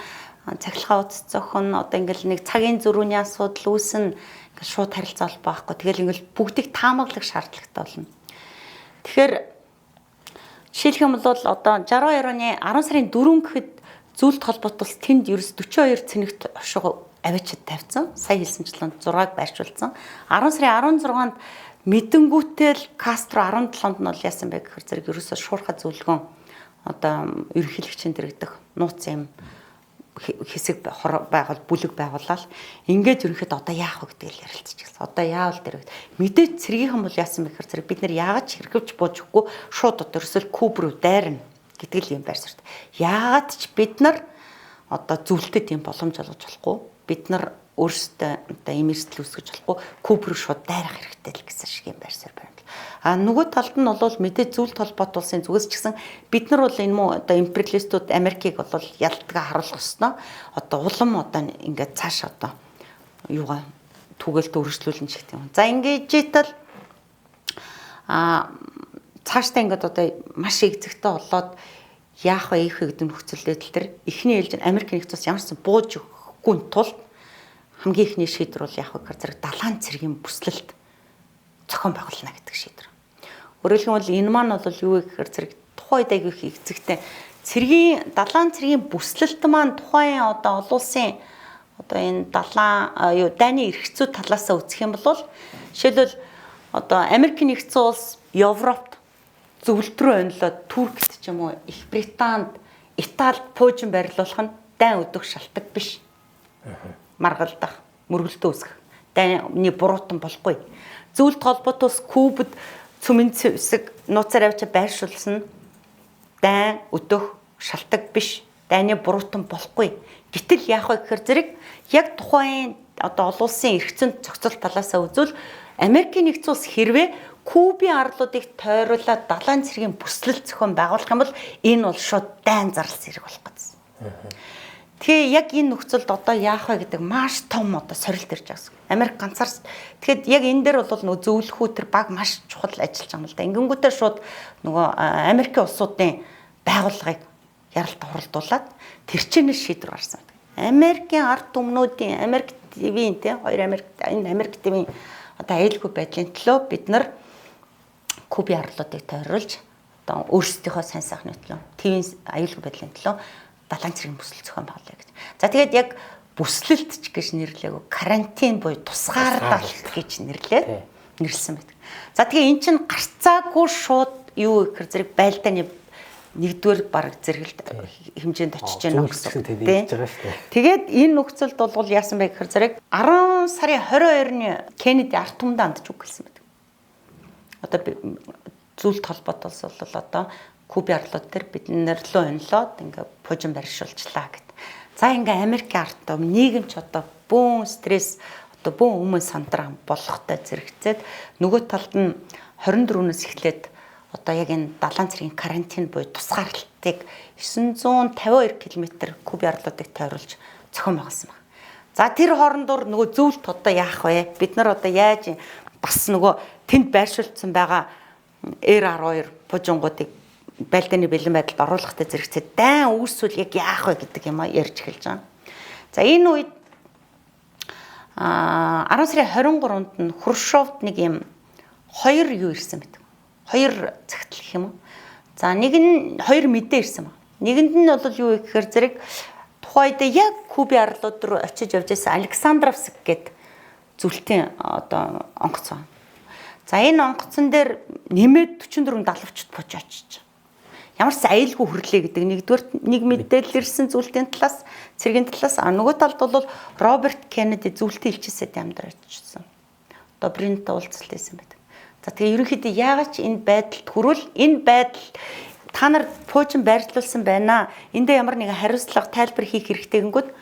цахилгаан утас зохион одоо ингээл нэг цагийн зөрүүний асуудал үүснэ. Ингээ шууд харилцаа холбоохгүй. Тэгэл ингээл бүгдийг таамаглах шаардлагатай болно. Тэгэхээр жишээлх юм бол одоо 62 оны 10 сарын 4 гэхэд зөвлөлт холбоотол тэнд ерөөс 42 цэнэгт хошоо авчид тавьсан. Сая хэлсэнчлэн 6-аг байршуулсан. 10 сарын 16-нд мэдэнгүүтэл Кастро 17-нд нь бол яасан бэ гэхээр зэрэг ерөөсөө шуурхай зөвлөгөн одоо ерөнхийлөгчийн дэрэгдэх нууц юм хэсэг байгуул бүлэг байгуулаад ингээд ерөнхийдөө одоо яах вэ гэдгийг ярилцчихсан. Одоо яавал дэрэг мэдээж цэргийнхэн бол яасан бэ гэхээр зэрэг бид нар яагаад ч хэрэгвч буужгүй шууд одоо ерөөсөө Куб руу дайрна гэдэг л юм байрсарт. Яагаад ч бид нар одоо зөвлөлтөд юм боломж олгож болохгүй. Бид нар өөрсдөө одоо ийм эрсдэл үүсгэж болохгүй Куб руу шууд дайрах хэрэгтэй л гэсэн шиг юм байрсаар байна. А нөгөө талд нь бол мэдээ зөвлөлт холбоот улсын зүгээс ч гэсэн бид нар бол энэ муу одоо империалистууд Америкийг бол ялтгаа харуулах ёсноо одоо улам одоо ингээд цааш одоо юугаа түгээлд өргөжлүүлнэ ч гэдэг юм. За ингээд житал цаашдаа ингээд одоо маш игзэгтэй болоод яах вэ ийх вэ гэдэг нөхцөлдөл төр эхний ээлж нь Америк нэгдсэн улс ямарсан бууж өгөхгүй тул хамгийн ихний шийдвэр бол яах вэ гэхээр зэрэг далайн цэргийн бүслэлт зохион байгуулна гэдэг шийдвэр. Өөрөөр хэлбэл энэ маань бол юу вэ гэхээр зэрэг тухайн үед айгүй их игзэгтэй цэргийн далайн цэргийн бүслэлт маань тухайн одоо олон улсын одоо энэ далайн дайны эрхцүүд талаасаа үзэх юм бол жишээлбэл одоо Америк нэгдсэн улс Европт зөвлөлт рүү онлоод Туркт ч юм уу Их Британд Италид пуужин барилуулах нь дайн өдөх шалтгаан биш. Маргалдах, мөргөлтөө үүсгэх. Дайны буруутан болохгүй. Зөвлөлт холбоотоос Кубад цөмийн зэвсэг нууцаар авчи байршуулсан дайн өдөх шалтгаан биш. Дайны буруутан болохгүй. Гэтэл яах вэ гэхээр зэрэг яг тухайн одоо олон улсын эрхцэн зохицол талаасаа үзвэл Америкийн нэгдсэн улс хэрвээ Кубын арлуудыг тойруулаад далайн цэргийн бүслэлт зохион байгуулах юм бол энэ бол шууд дайн зарлал зэрэг болох гэсэн. Тэгээ яг энэ нөхцөлд одоо яах вэ гэдэг маш том одоо сорилт ирж байгаа. Америк ганцаар тэгэхэд яг энэ дээр бол нөгөө зөвлөхүү төр баг маш чухал ажиллаж байгаа юм л да. Ингэнгүүтээ шууд нөгөө Америкийн улсуудын байгууллагыг яралт оролдуулад тэр чинээс шийдвэр гарсан. Америкийн ард түмнүүдийн Америк ТV-ийн хоёр Америк ТV-ийн одоо аюулгүй байдлын төлөө бид нар Кубын арлуудыг тойруулж одоо өөрсдийнхөө сайн сайхны төлөө ТV-ийн аюулгүй байдлын төлөө далайн цэргийн бүслэлт зохион байгуулъя гэж. За тэгээд яг бүслэлт ч гэж нэрлэегүй карантин буюу тусгаарлалт гэж нэрлсэн байдаг. За тэгээ эн чинь гарцаагүй шууд юу гэхээр зэрэг байлдааны нэгдүгээр баг зэрэгэлд хэмжээнд очиж байна гэсэн. Тэгээд энэ нөхцөлд бол яасан бэ гэхээр зэрэг 10 сарын 22-ны Кеннеди арт түмэнд андж үгэлсэн байдаг. Одоо зүйлт холбоотолс бол одоо Кубын арлууд дээр бид нэрлөө онлоод ингээ пуужин барьшуулчлаа гэд. За ингээ Америкийн арт том нийгэмч одоо бүүн стресс одоо бүүн өмнө сандраа болохтой зэрэгцээд нөгөө талд нь 24-нөөс эхлээд одоо яг энэ далайн цэргийн карантин буюу тусгаарлалтыг 952 км Кубын арлуудыг тойруулж зохион байгуулсан байна. За тэр хоорондоор нөгөө зөвлөлт одоо яах вэ? Бид нар одоо яаж бас нөгөө тэнд байршуулсан байгаа R12 пуужингуудыг байлдааны бэлэн байдалд оруулахтай зэрэгцээ дайн үүсвэл яг яах вэ гэдэг юм ярьж эхэлж байгаа. За энэ үед 10 сарын 23-нд нь Хрушшовд нэг юм хоёр юу ирсэн байдаг. Хоёр цагтл гэх юм уу. За нэг нь хоёр мэдээ ирсэн ба. Нэгэнд нь бол юу гэхээр зэрэг тухайд яг Кубын арлууд руу очиж явж байсан Александровск гэдэг зөвлөлтийн одоо онгоцон. За энэ онгоцон дээр нэмээд 44 далавчд бож очиж. Ямар ч аюулгүй хүрлээ гэдэг нэгдүгээр нэг мэдээлэл ирсэн зөвлөлтийн талаас цэргийн талаас нөгөө талд бол Роберт Кеннеди зөвлөлтийн элчисэд амьдраад очсон. Одоо Бринт уулзалт хийсэн байдаг. За тэгээ ерөнхийдөө яагаад ч энэ байдалд хүрвэл энэ байдал та нар пуужин байрлуулсан байна. Эндээ ямар нэгэн хариуцлага тайлбар хийх хэрэгтэй гингүүд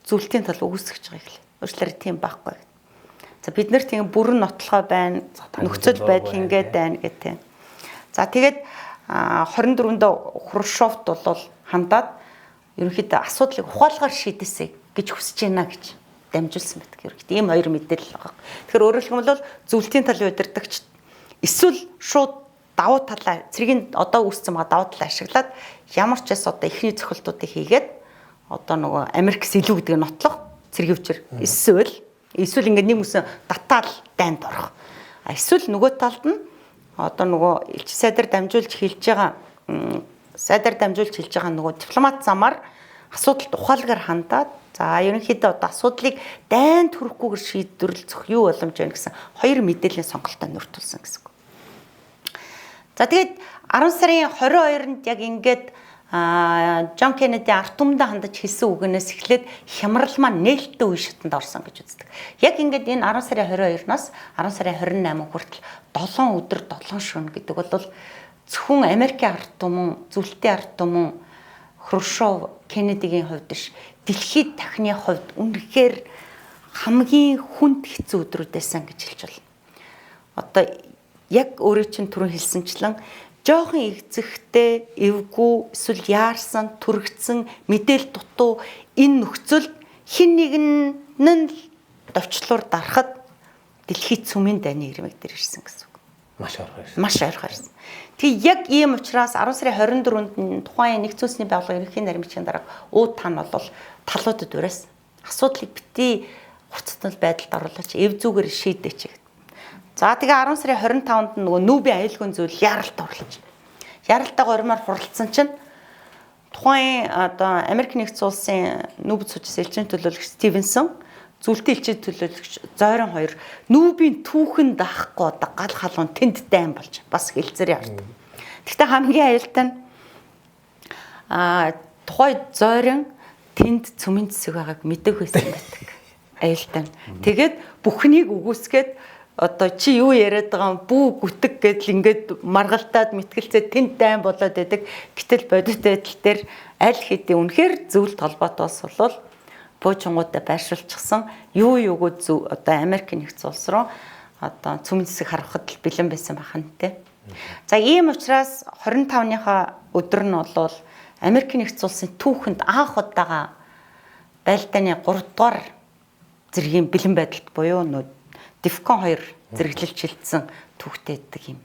зөвлөлтийн тал үгүйсгэж байгаа юм. Уучлаарай тийм байхгүй. За бид нар тийм бүрэн нотлохоо байна. Нөхцөл байдал ингээд байна гэдэг. За тэгээд 24-нд Хрушшовт бол хандаад ерөнхийдөө асуудлыг ухаалгаар шийдэсэй гэж хүсэж байна гэж дамжуулсан байдаг. Ерөнхийдөө ийм хоёр мэдээлэл байгаа. Тэгэхээр өөрөөр хэлбэл зөвлөлтийн талын удирдагч эсвэл шууд давуу талаа цэргийн одоо үүссэн байгаа давуу талаа ашиглаад ямар ч бас одоо ихний цохилтуудыг хийгээд одоо нөгөө Америкс илүү гэдэг нь нотлох цэргийн хүчээр эсвэл ингээд нэг mëсэн татаал дайнд орох. Эсвэл нөгөө талд нь одоо нөгөө элч сайдаар дамжуулж хэлж байгаа нөгөө дипломат замаар асуудалд ухаалгаар хандаад за ерөнхийдөө одоо асуудлыг дайнд хүрэхгүйгээр шийдвэрлэх юу боломж байна гэсэн хоёр мэдээллийн сонголтоо нөртүүлсэн гэсэн. За тэгээд 10 сарын 22-нд яг ингээд Жон Кеннеди арт түмэнд хандаж хэлсэн үгнээс эхлээд хямрал маань нээлттэй үе шатанд орсон гэж үздэг. Яг ингээд энэ 10 сарын 22-наас 10 сарын 28 хүртэл 7 өдөр 7 шөнө гэдэг бол зөвхөн Америкийн арт түмэн, зөвлөлтийн арт түмэн Хрушшов, Кеннедигийн хувьд биш, дэлхийд дахины хувьд үнэхээр хамгийн хүнд хэцүү өдрүүд байсан гэж хэлж байна. Одоо яг өөрөө чинь түрүү хэлсэнчлэн жоохон игзэхтэй, эвгүй, эсвэл яарсан, түргцэн, мэдээл дутуу энэ нөхцөл хин нэгэн нь довчлуур дарахад дэлхийд цөмийн дайны ирмэг дээр ирсэн гэсэн үг. Маш ойрхон ирсэн. Маш ойрхон ирсэн. Тэг яг ийм учраас 10 сарын 24-нд нь тухайн нэгдсэн үндэсний байгууллага ерөнхий нарийн дарга УТАН бол талуудад ураас асуудлыг бити хуцтал байдалд оруулаач эв зүгээр шийдээч гэдэг. За тэгээ 10 сарын 25-нд нөгөө нүүбийн аюулгүй зүйл яралт оруулж. Яралтайгаа урмаар хуралдсан чинь тухайн одоо Америк нэгдсэн улсын нүүб цуцс элчин төлөөлөгч Стивенсон, зүлтийн элчин төлөөлөгч Зойрон хоёр нүүбийн түүхэнд даахгүй одоо гал халуун тэнд дайм болж бас хэлцээр явд. Гэхдээ хамгийн аюултай нь тухай Зойрон тэнд цөмийн цэцэг байгааг мэдээг байсан байдаг. Аюултай нь. Тэгээд бүхнийг үгүйсгээд одоо чи юу яриад байгаа бүү гүтэг гэдэл ингээд маргалтаад мэтгэлцээ тэнд дайм болоод байдаг. Гэтэл бодит байдал дээр аль хэдийн үнэхээр зөвлөлт холбоотоос бол буучингуудаа байршуулчихсан юу юуг зөв одоо Америк нэгдсэн улс руу одоо цөмийн цэцэг харахад бэлэн байсан бахан тэ. За ийм учраас 25-ныхаа өдөр нь бол Америк нэгдсэн улсын түүхэнд анх удаага байлдааны 3 дугаар зэргийн бэлэн байдалд буюу Дефкон 2 зэрэглэлж шилжсэн түүхтэй байдаг юм.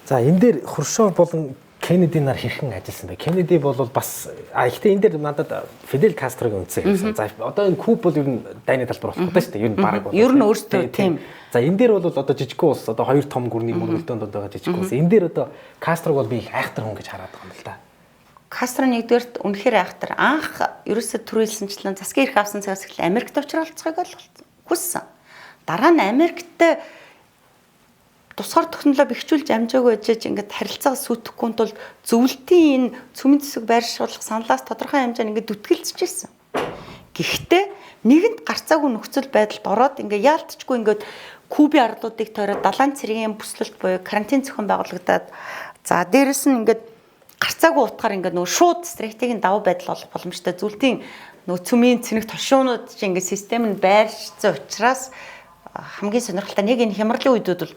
За энэ дээр Хрущев болон Кеннеди нар хэрхэн ажилласан бэ? Кеннеди бол бас ихтэй энэ дээр надад Фидель Кастрогийн үндсэн гэсэн. За одоо энэ Куб бол ер нь дайны талбар болох гэдэг шүү дээ. Ер нь баг бол. Ер нь өөртөө тийм. За энэ дээр бол одоо жижигхэн улс одоо хоёр том гүрний мөргөлдөөнд байгаа жижигхэн улс. Энэ дээр одоо Кастрог бол би их айхтар хүн гэж хараад байгаа юм л да. Кастро нэгдүгээрт үнэхээр айхтар. Анх ерөөсөө төрүүлсэнчлэн засгийн эрх авсан цагаас эхлээ Америкт очролцохыг бол хүссэн. Дараа нь Америкт тусгаар технологи бэхжүүлж амжаагүй ажиж ингээд харилцаа сүйтгэхгүй тул зөвлөлтийн энэ цөмийн цэцэг байршуулах саналаас тодорхой хэмжээнд ингээд дүтгэлцэж ирсэн. Гэхдээ нэгэнд гарцаагүй нөхцөл байдалд ороод ингээд яалтчгүй ингээд Кубын арлуудыг тойроод далайн цэргийн бүслэлт буюу карантин зохион байгуулагдаад за дээрэс нь ингээд гарцаагүй утгаар ингээд нөгөө шууд стратегийн давуу байдал болох боломжтой зүйлтийн нөгөө цөмийн цэнэг тошуунууд чинь ингээд систем нь байршсан учраас хамгийн сонирхолтой нэг энэ хямралын үедүүд бол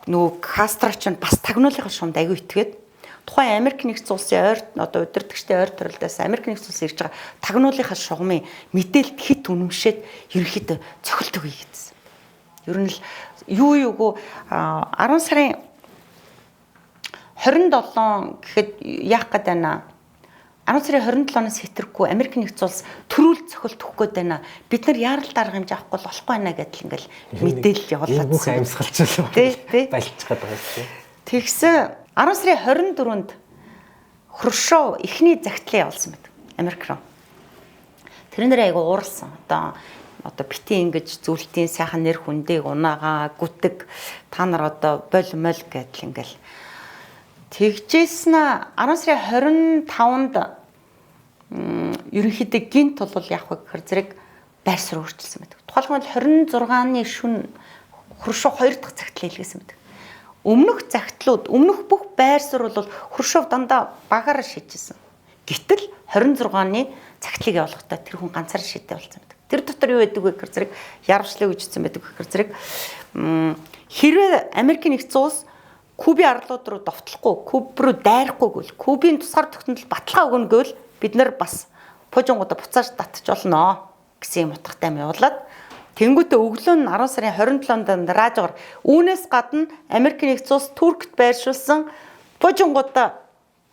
нөгөө Кастро ч бас тагнуулынхаа шуумд аягүй итгээд тухайн Америк нэгдсэн улсын ойр одоо удирдагчдын ойр төрөлдөөс Америк нэгдсэн улс ирж байгаа тагнуулынхаа шугамын мэдээлэлд хит үнэмшээд ерөнхийдөө цохилт өгье гэсэн. Ер нь л юу юугүй 10 сарын 27 гэхэд яах гээд байна. 10 сарын 27-наас хэтэрхгүй Америк нэгдсэн улс төрүүл цохилт өгөх гээд байна. Бид нар яарал дарга хэмжээ авахгүй болохгүй байна гэдэл ингээл мэдээлэл явуулаад бүх амьсгалчлал байлцах гэдэг юм тийм. Тэгсэн 10 сарын 24-нд Хрущев эхний загтлаа явуулсан байдаг Америк руу. Тэрнэр айгу ууралсан. Одоо бити ингэж зүйлтийн сайхан нэр хүндийг унаагаа гүтэг та нар одоо бол мол гэдэл ингээл тэгжсэн 10 сарын 25-нд ерөнхийдөө гинт бол яах вэ гэхээр зэрэг байр суурь өөрчилсөн байдаг. Тухайлбал 26-ны шөнө Хрущев 2 дахь загтлаа хийлгэсэн байдаг. Өмнөх загтлууд, өмнөх бүх байр суурь бол Хрущев дандаа багаараа шийдчихсэн. Гэтэл 26-ны загтлыг явуулахдаа тэр хүн ганцаар шийдээ болсон байдаг. Тэр дотор юу байдаг вэ гэхээр зэрэг яарвчлыг үжсэн байдаг гэхээр зэрэг хэрвээ Америк нэгдсэн улс Кубын арлууд руу довтлохгүй, Куб руу дайрахгүй гэвэл Кубын тусгаар тогтнол баталгаа өгнө гэвэл бид нар бас пужингуудаа буцааж татчих болно гэсэн юм утгатай юм явуулаад тэнгуүтэ өглөө нь 10 сарын 27-нд радиогоор үүнээс гадна Америк нэгдсэн улс Туркт байршуулсан пужингуудаа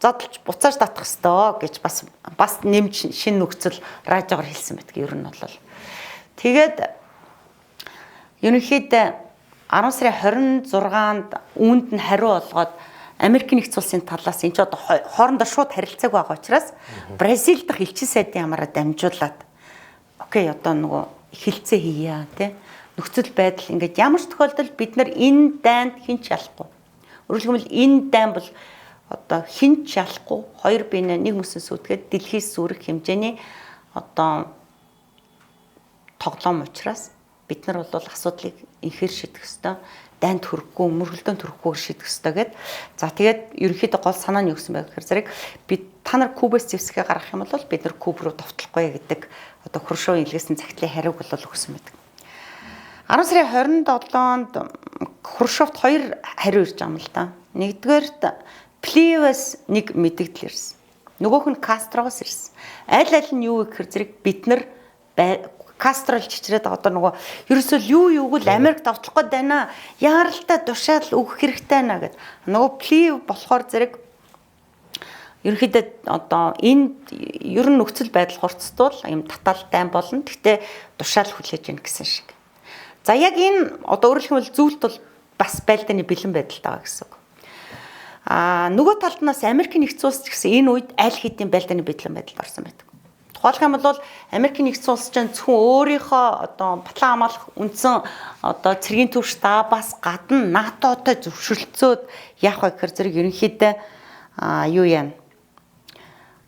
задлж буцааж татах ёстой гэж бас нэмж шинэ нөхцөл радиогоор хэлсэн байдаг. Ер нь бол тэгээд ерөнхийдөө 10 сарын 26-нд үүнд нь хариу олгоод Америк нэгдсэн улсын талаас энэ ч одоо хоорондоо шууд харилцааг байгаа учраас Бразил дахь элчин сайдын ямаараа дамжуулаад окей одоо нөгөө хилцээ хийя тий нөхцөл байдал ингээд ямар ч тохиолдолд бид нар энэ дайнд хинч ялахгүй. Өөрөлдөх юм энэ дайн бол одоо хинч ялахгүй хоёр биенээ нэг мөсөн сүтгээд дэлхийс сүрэх хэмжээний одоо тоглоом учраас бид нар бол асуудлыг инхээр шийдэх ёстой. Дайнд хүрэхгүй, мөргөлдөөнд хүрэхгүйгээр шийдэх ёстой гэд. За тэгээд ерөнхийдөө гол санаа нь юу гэсэн бэ гэхээр зэрэг бид та нар Кубээс зэвсгээ гаргах юм бол бид нар Куб руу довтлохгүй гэдэг одоо Хрущев илгээсэн цагтлын хариуг бол өгсөн байдаг. 10 сарын 27-нд Хрущевт 2 хариу ирж байгаа юм л да. Нэгдүгээрт Плевес нэг мэдээлэл ирсэн. Нөгөөх нь Кастрогоос ирсэн. Аль аль нь юу гэхээр зэрэг бид нар Кастрол чичрээд одоо нөгөө ерөөсөө юу юуг л Америк давтлах гээд байна. Яаралтай тушаал өгөх хэрэгтэй байна гэд. Нөгөө плив болохоор зэрэг ерөнхийдөө одоо энд ер нь нөхцөл байдал хурцтуул юм таталтай болно. Гэхдээ тушаал хүлээж гин гэсэн шиг. За яг энэ одоо өөрөлдөх юм бол зүйлт бол бас байлдааны бэлэн байдалтай байгаа гэсэн үг. Нөгөө талд нь бас Америкийн нэгдсэн улс ч гэсэн энэ үед аль хэдийн байлдааны бэлэн байдалд орсон байдаг. Тухайлх юм бол Америкийн нэгдсэн улс чинь зөвхөн өөрийнхөө одоо батлан хамгаалах үндсэн одоо цэргийн төв штабаас гадна НАТОтой зөвшөөрөлцөөд яах вэ гэхээр зэрэг ерөнхийдөө юу яа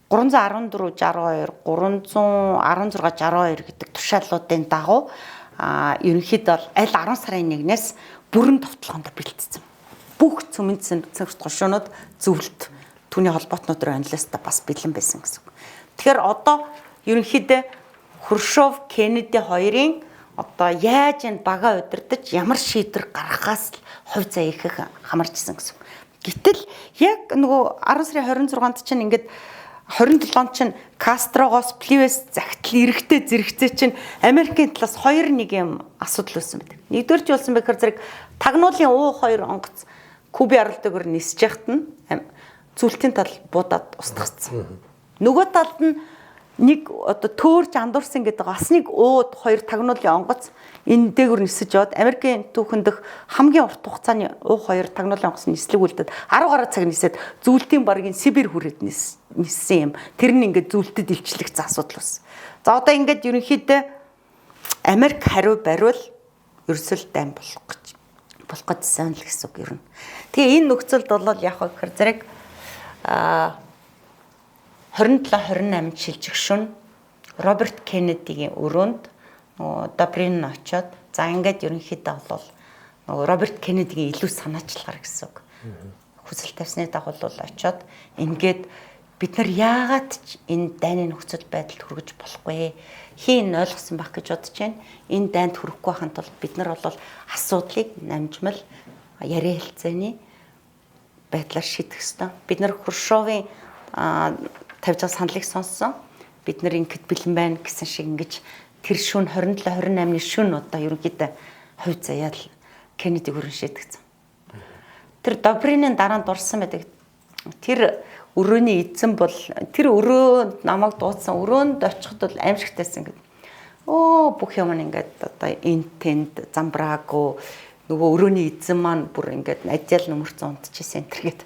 314 62 316 62 гэдэг тушаалуудын дагуу ерөнхийдөө аль 10 сарын 1-ээс бүрэн товтлогоонд бэлтгэсэн. Бүх цөмийн гушуунууд зөвлөлт түүний холбоотнуудаар анлиста бас бэлэн байсан гэсэн. Тэгэхээр одоо ерөнхийдөө Хрушов, Кеннеди хоёрын одоо яаж энэ бага удирдах ямар шийдвэр гаргахаас л хувь заяа их хамарчсан гэсэн. Гэтэл яг нөгөө 10 сарын 26-нд чинь ингээд 27-нд чинь Кастрогоос Пливес загтал эрэхтэй зэрэгцээ чинь Америкийн талаас 2-1 юм асуудал үүссэн байдаг. Нэгдүгээр нь болсон бэхээр зэрэг тагнуулын U2 онгоц Кубын арал дээгүүр нисэж яхад нь зүйлтийн тал буудаад устгацсан. Нөгөө талд нь нэг одоо төөрж андуурсан гэдэг бас нэг ууд 2 тагнуулын онгоц энэ дээгүүр нисэж яваад Америкийн түүхэндх хамгийн урт хугацааны U2 тагнуулын онгоц нислэг үлдээд 10 гаруй цаг нисээд зүйлтийн баргийн Сибирь хүрээд ниссэн юм. Тэр нь ингээд зүйлтэд илчлэгдсэн асуудал ус. За одоо ингээд ерөнхийдөө Америк хариу бариул ерөөсөл дайм болох гэсэн л гэсэн үг юм. Тэгээ энэ нөхцөлд бол яг гэхээр зэрэг 27-28 шилжих шөнө Роберт Кеннедигийн өрөөнд Добрин очоод за ингээд ерөнхийдөө бол Роберт Кеннедигийн илүү санаачлагаар гэсэн үг. Хүсэл тавьсны дагуу очоод ингээд бид нар яагаад ч энэ дайны нөхцөл байдалд хүргэж болохгүй хийн ойлгосон байх гэж бодож байна. Энэ дайнд хүрэхгүй байхын тулд бид нар бол асуудлыг намжмал яриа хэлцээний байдлаар шийдэх ёстой. Бид нар Хрушовын тавьж байгаа саналыг сонссон. Бид нар ингэд бэлэн байна гэсэн шиг ингэж тэр шөнө 27-28-ны шөнө одоо ерөнхийдөө хувь заяал Кеннеди хүрэн шийдэгцэн. Тэр Добринын дараа нь дурсан байдаг. Тэр өрөөний эзэн бол тэр өрөөнд намайг дуудсан өрөөнд очиход бол аимшигтайсан гэдэг. Бүх юм ингээд одоо энтэнд замбраагүй нөгөө өрөөний эзэн маань бүр ингээд ажил нөмөрцөн унтчихсэн энэ төргээд.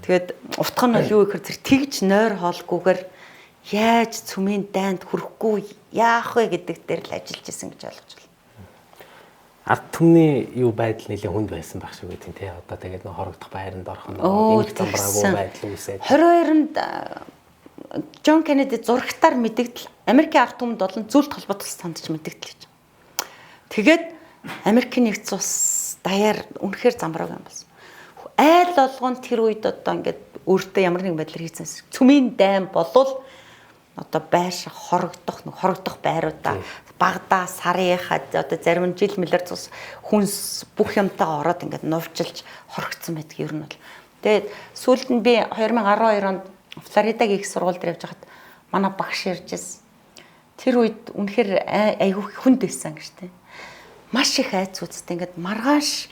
Тэгээд утга нь бол юу гэхээр тэр тэгж нойр хоолгүйгээр яаж цүмийн дайнд хүрэхгүй яах вэ гэдэг дээр л ажиллаж исэн гэж ойлгож байна. Ард түмний юу байдал нэлээд хүнд байсан байх шиг үгүй тий. Одоо тэгээд нөө хорогдох байранд орох нь энэ замбраагүй байдал үүсээд 22-нд Джон Кеннеди зурагтаар мэдэгдэл Америкийн ард түмэнд болон зүйлт холбоотой сандж мэдэгдэл гэж. Тэгээд Америкийн нэгдсэн улс даяар үнэхээр замбрааг юм болсон. Айл болгон тэр үед одоо ингээд өөртөө ямар нэгэн байдлаар хийсэн цүмийн дайм болвол одоо байш хорогдох байруудаа Багдаа сарынхаа одоо зарим нь жил мэлэр цус хүнс бүх юмтайгаа ороод ингээд нуувчилж хорогдсон байдаг ер нь бол. Тэгээд сүүлд нь би 2012 онд Флоридагийн их сургууль дээр явж хахад манай багш ярьжсэн. Тэр үед үнэхээр айгүй хүнд байсан гэж тийм. Маш их айц үзтээ ингээд маргааш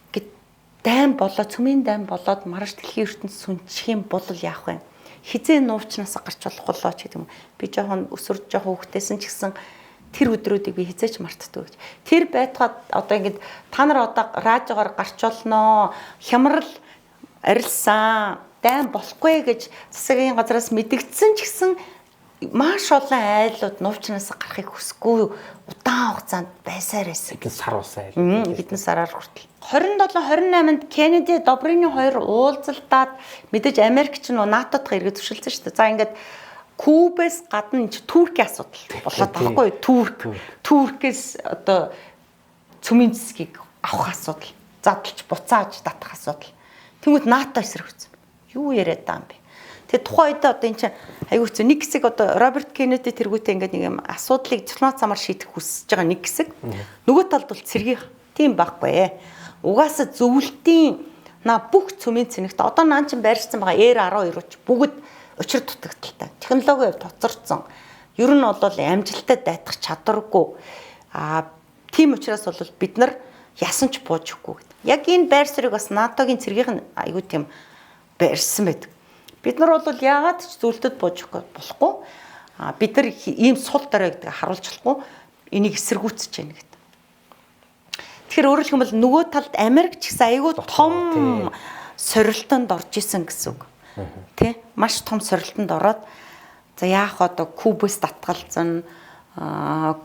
гэд дайм болоод цүмийн дайм болоод маргааш дэлхийн ертөнд сүнчих юм бол яах вэ? Хизээ нуувчнаас гарч болохгүй лоо ч гэдэг юм. Би жоохон өсвөр жоохон хөвгтэйсэн ч гэсэн тэр өдрүүдийг би хизээч мартдаггүй гэж. Тэр байтугад одоо ингээд та нар одоо радиогоор гарч олноо, хямрал арилсан, дайм болохгүй гэж засгийн газраас мэдгдсэн ч гэсэн маш олон айлууд нуувчнаас гарахыг хүсэхгүй удаан хугацаанд байсаар байсан. Хэдэн сар усаа айл. Хэдэн сараар хүртэл. 27-28-нд Кеннеди Добрины хоёр уулзалтаад мэдээж Америк ч НАТОтой иргэд төвшөлсөн шүү дээ. За ингээд Кубээс гадна Туркийн асуудал болоод байгаа байхгүй. Туркээс одоо цөмийн засгийг авах асуудал, задлж буцааж татах асуудал. Тэнгүүд НАТО эсрэг үзсэн. Юу яриад байгаа юм бэ? Тэгээ тухайн үед одоо энэ чинь аягүй хэцүү нэг хэсэг одоо Роберт Кеннеди тэргүүтээ ингээд нэг юм асуудлыг дипломат замаар шийдэх хүсэж байгаа нэг хэсэг. Нөгөө талд бол цэргийн тийм байхгүй. Угаасаа зөвлөлтийн бүх цөмийн цэнэгт одоо наан чин байршсан байгаа R12 ч бүгд учир дутагдaltaй. Технологи хувьд тоцорцсон. Ер нь бол амжилтад дайтах чадваргүй. Тийм учраас бол бид нар ясан ч буужихгүй гэдэг. Яг энэ байр суурийг бас НАТО-гийн цэргийнх нь айгүй тийм барьсан байдаг. Бид нар бол яагаад ч зүйлдэд буужихгүй болохгүй. Бид нар ийм сул дорой гэдэг харуулж болохгүй. Энийг эсэргүүцэж байна гэдэг. Тэгэхээр өөрөөр хэлбэл нөгөө талд Америк ч гэсэн айгүй том сорилтонд орж исэн гэсэн үг. Тэ? Маш том сорилтонд ороод за яах одоо Кубээс татгалзан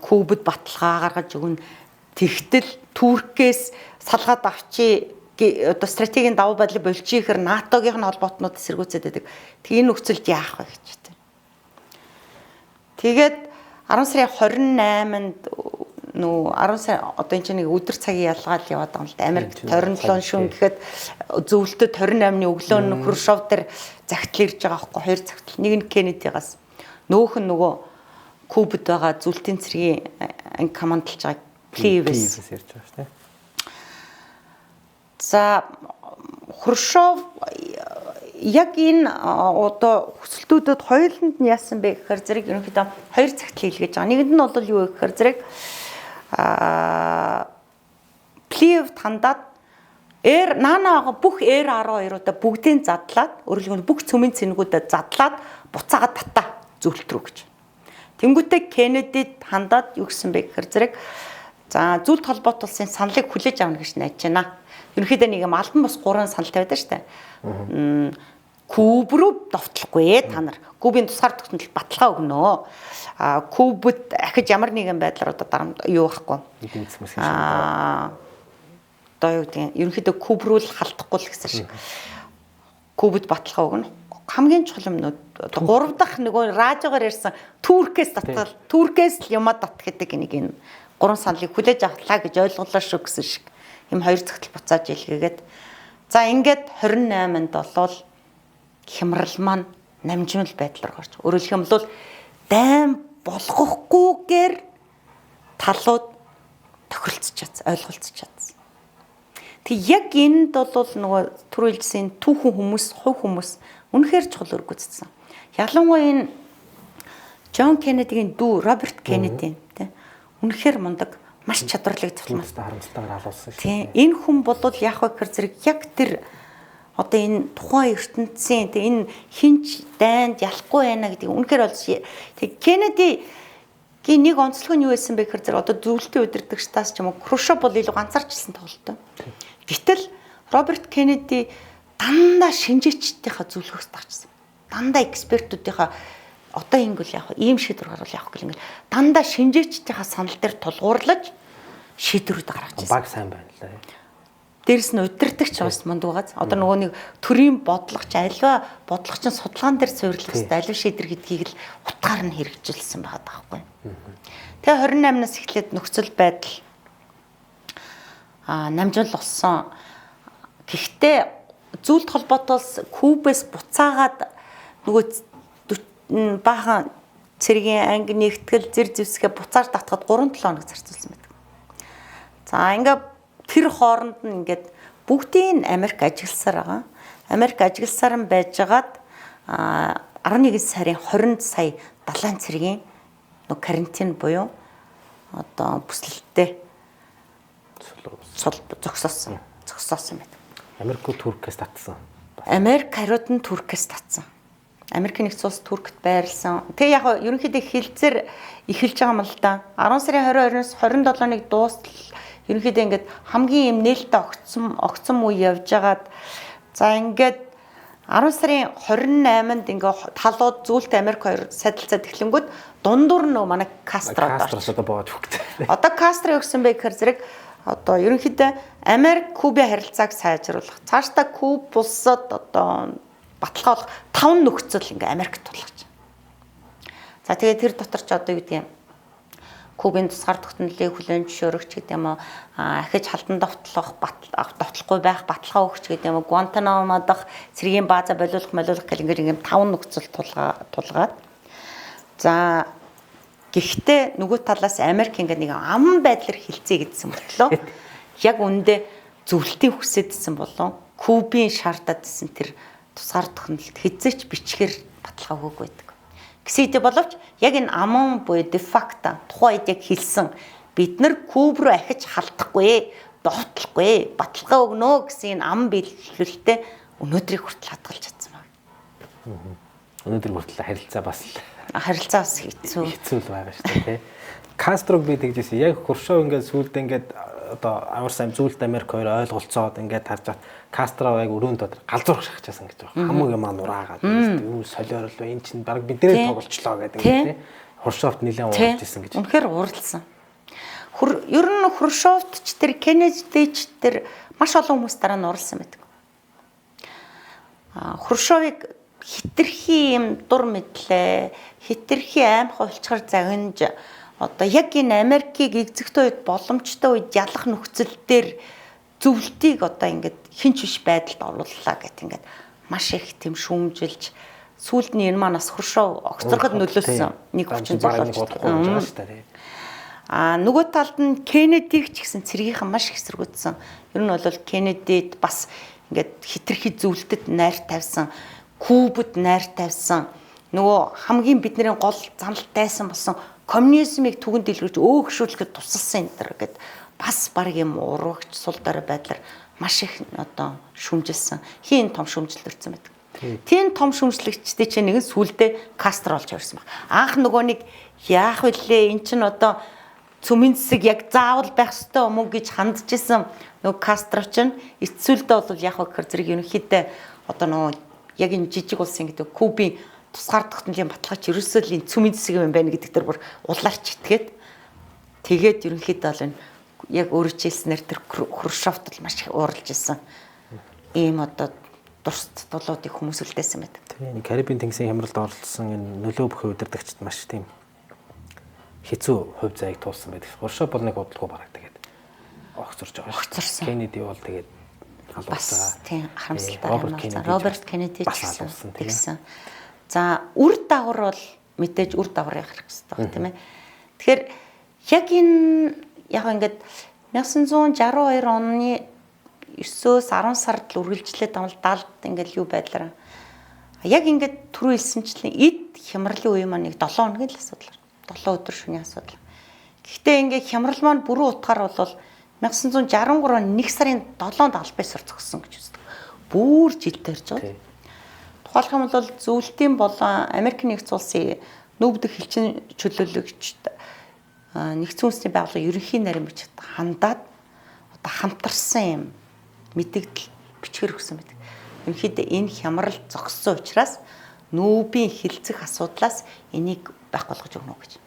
Кубд баталгаа гаргаж өгнө. Тэгтэл Туркээс салгаад авчи одоо стратегийн давуу байдлыг болчихихэр НАТОгийн холбоотнууд эсэргүүцээд байдаг. Тэгээ энэ нөхцөлд яах вэ гэж байна. Тэгээд 10 сарын 28-нд 10 сар одоо энэ чинь нэг өдөр цагийн ялгаал яваад байгаа юм л да. Америкт 27 шөнө гэхэд зөвлөлтөд 28-ны өглөө нь Хрушов дээр загтал ирж байгаа байхгүй хоёр загтал. Нэг нь Кеннедигаас нөгөөх нь нөгөө Кубд байгаа зөвлөлтийн цэргийн анги командалж байгаа Плевес ярьж байгаа шүү дээ. За Хрушов яг энэ одоо хүсэлтүүдэд хоёуланд нь яасан бэ гэхээр зэрэг ерөнхийдөө хоёр загтал хийлгэж байгаа. Нэгэнд нь бол юу вэ гэхээр зэрэг Плев тандаад нанаага бүх Р-12-уудаа бүгдийг задлаад өөрөлдөө бүх цөмийн цэнгүүдэд задлаад буцаагаад татаа зөвлөлт рүү гэж. Тэнгүүтээ Кеннедид хандаад юу гэсэн бэ гэхээр зэрэг за зөвлөлт холбоот улсын саналыг хүлээж авна гэж найдаж байна. Ерөнхийдөө нэг юм албан бус 3 санал тавиад шүү дээ. Куб руу довтлохгүй та нар. Кубын тусгаар тогтнол баталгаа өгнө. Кубд ахиж ямар нэгэн байдлаар одоо дарамт юу байхгүй. Одоо юу гэдэг ерөнхийдөө Куб руу л халтахгүй л гэсэн шиг. Кубд баталгаа өгнө. Хамгийн чухал юмнууд одоо 3 дахь нөгөө радиогоор ярьсан Туркээс татгал, Туркээс л юмаа тат гэдэг нэг энэ 3 саналыг хүлээж автлаа гэж ойлголоо шүү гэсэн шиг. Им хоёр цагтл буцааж илгээгээд за ингээд 28-нд болвол хямрал маань намжмал байдлаар гарч. Өөрөөр хэлбэл дайм болгохгүйгээр талууд тохиролцож чадсан, ойлголцож чадсан. Тэг яг энд бол нөгөө түрүүлжсэн түүхэн хүмүүс, хувь хүмүүс үнэхээр чухал өргөцсөн. Ялангуяа энэ Джон Кеннедигийн дүү Роберт Кеннеди тий үнэхээр мундаг, маш чадварлаг харамсалтайгаар халуулсан шүү. Тий энэ хүн бол яах вэ гэхээр зэрэг яг тэр одоо энэ тухайн ертөнцийн тэг энэ хинч дайнд ялахгүй байна гэдэг үнэхээр болж тэг Кеннедигийн нэг онцлог нь юу байсан бэ гэхээр зэрэг одоо зөвлөлтийн удирдагчдаас ч юм уу Хрушов бол илүү ганцаарчлсан тоглолттой. Гэтэл Роберт Кеннеди дандаа шинжээчдийнхаа зөвлөхөөс тагчсан. Дандаа экспертүүдийнхаа одоо ингэвэл яах вэ? Ийм шийдвэр гаргал яах гэл ингээл дандаа шинжээчдийнхаа санал дээр тулгуурлаж шийдвэрүүд гаргаж ирсэн. Баг сайн байна л да. Дээрс нь удирдахч бас мундаг байгааз. Одоо нөгөө нэг төрийн бодлогоч альва бодлогочийн судалгаан дээр суйрлах хэрэгтэй альва шийдвэр гэдгийг л утгаар нь хэрэгжүүлсэн байгаа байхгүй. Тэгээ 28-наас эхлээд нөхцөл байдал намжил болсон. Гэхдээ зүйлт холбоотоос Кубээс буцаагаад нөгөө баахан цэргийн анги нэгтгэл зэр зэвсгээ буцааж татхад 3-7 хоног зарцуулсан байдаг. За ингээ тэр хооронд нь ингээд бүгдийн Америк ажигласаар байгаа. Америк ажигласаар нь байжгаад 11 сарын 20-нд сая далайн цэргийн нөгөө карантин буюу одоо бүслэлттэй зогсоосон байдаг. Америкууд Туркээс татсан. Америк хариуд нь Туркээс татсан. Америкийн нэгдсэн улс Туркт байрлсан. Тэгээ яг ерөнхийдөө хилцээр эхэлж байгаа юм л да. 10 сарын 22-оос 27-ныг дуустал ерөнхийдөө ингээд хамгийн юм нээлттэй огцом үе явж байгаад за ингээд 10 сарын 28-нд ингээд талууд зүйлт Америк хоёр садилцаад эхлэнгүүт дундуур нөө манай Кастрод орж одоо боод хөвгтэй. Одоо Кастро юу гэсэн бэ гэхээр зэрэг одоо ерөнхийдөө Америк Кубын харилцааг сайжруулах. Цаашдаа Куб улсад одоо баталгаа болох 5 нөхцөл ингээ Америкт тулгаж. За тэгээд тэр дотор ч одоо юу гэдэг юм Кубын тусгаар тогтнолыг хүлээн зөвшөөрөгч гэдэг юм уу ахиж халдан довтлох довтлохгүй байх баталгаа өгч гэдэг юм уу Гуантанамо дах цэргийн бааза болиулах гэл ингээ 5 нөхцөл тулгаад. За гэхдээ нөгөө талаас Америк ингээ нэг ам байдлаар хилцээ гэдсэн болтлоо. Яг үндэ зөвлөлтийн хүсэдсэн болон Кубын шаардаад гэсэн тэр тусгаар тогтнолд хязгаарч бичгээр баталгаа өгөөг байдаг. Гэсэн хэдий боловч яг энэ аман буюу дефакто тухайн үед яг хэлсэн бид нар куб руу ахиж халдахгүй, довтлохгүй, баталгаа өгнө гэсэн энэ ам биелүүлэлтэд өнөөдрийг хүртэл хадгалж чадсан байна. Өнөөдөр хүртэл харилцаа бас хэцүү л байгаа шүү дээ, тий. Кастрог би тэгжсэн. Яг Хрущев ингээд сүүлдээ ингээд одоо амар сайн зүйлд Америк хоёр ойлголцоод ингээд харж бат Кастро яг өрөөнд дотор галзуурах шахчихсан гэж байгаа. Хамаг юм нураагаад юу солиорол вэ? Энд чинь баг биднээ тоглолчлоо гэдэг ингээд тий. Хрущевт нэлээд уурж исэн гэж. Үнэхээр уурлсан. Ер нь Хрущевт ч тэр Кеннедич тэр маш олон хүмүүс дараа нь уурлсан байдаг. Хрущевыг хитрхи юм дур мэдлээ, хитрхи аймхай улчгаар загинж одоо яг энэ Америкийг эзэгтэй үед боломжтой үед ялах нөхцөл дээр зөвлөлтийг одоо ингээд хинч биш байдалд орууллаа гэх ингээд маш их тийм шүүмжилж сүүлд нь энэ манаас Хрущев огцороход нөлөөлсөн нэг хүчин зүйл болж байгаа шүү дээ. Нөгөө талд нь Кеннедиг ч гэсэн цэргийнхэн маш их эсэргүүцсэн. Ер нь бол Кеннедид бас ингээд хитрхи зөвлөлтөд найр тавьсан, Кубад найр тавьсан. Нөгөө хамгийн бидний гол заналтайсан болсон коммунизмыг түгэнд дэлгэрч өөгшүүлэхэд тусалсан энэ төр гэд бас баг юм урагч сул дорой байдлаар маш их одоо шүмжилсэн. Хин том шүмжил төрсэн байдаг. Тийм том шүмжлэгчтэй чинь нэгэн сүулдэ Кастро олж явсан баг. Анх нөгөө нэг яах вүлээ эн чинь одоо цөмийн зэсэг яг заавал байх ёстой юм уу гэж хандж исэн нөгөө Кастро чинь эцсүүлдээ бол яг гэхээр зэрэг ерөнхийдөө одоо нөгөө яг энэ жижиг улсын гэдэг Кубын тусгаар тогтнолын баталгаач ерөөсөө л энэ цөмийн зэсэг юм байна гэдэг дээр бүр улаарч итгээд тэгээд ерөнхийдөө бол энэ яг өөрөө хэлснээр тэр Хрущевт л маш их ууралж исэн. Ийм одоо дурсд дулуудыг хүмүүс үлдээсэн байдаг. Тийм Карибын тэнгисийн хямралд оролцсон энэ нөлөө бүхий удирдагчид маш тийм хэцүү хувь заяаг туулсан байдаг. Хрущев бол нэг бодлого бараг тэгээд огцорж байгаа. Огцорсон. Кеннеди бол тэгээд бас тийм харамсалтай Роберт Кеннеди гэсэн. За үр дагавар бол мэдээж үр дагавар явах хэрэгтэй тийм ээ. Тэгэхээр яг энэ яг ингээд 1962 оны 9-өөс 10 сард л үргэлжлээд байгаа 70-д ингээд юу байдлаар яг ингээд түрүү хэлсэнчлэн эд хямралын үе маань нэг 7 хоногийн л асуудал. 7 өдөр шөнийн асуудал. Гэхдээ ингээд хямрал маань бүрэн утгаар бол 1963 он 1 сарын 7-нд албай сар зогссон гэж үздэг. Бүр жилдээ ирж байгаа. Тухайлх юм бол зөвлөлтийн болон Америк нэгдсэн улсын нүүбдэх хэлчин чөлөөлөгчд нэгдсэн үндэсний байгууллагын ерөнхий нарийн бичигт хандаад одоо хамтарсан юм мэдээлэл бичгээр өгсөн байдаг. Ерөнхийдөө энэ хямрал зогссон учраас нүүбийн хилцэх асуудлаас энийг байх болгож өгнө гэж.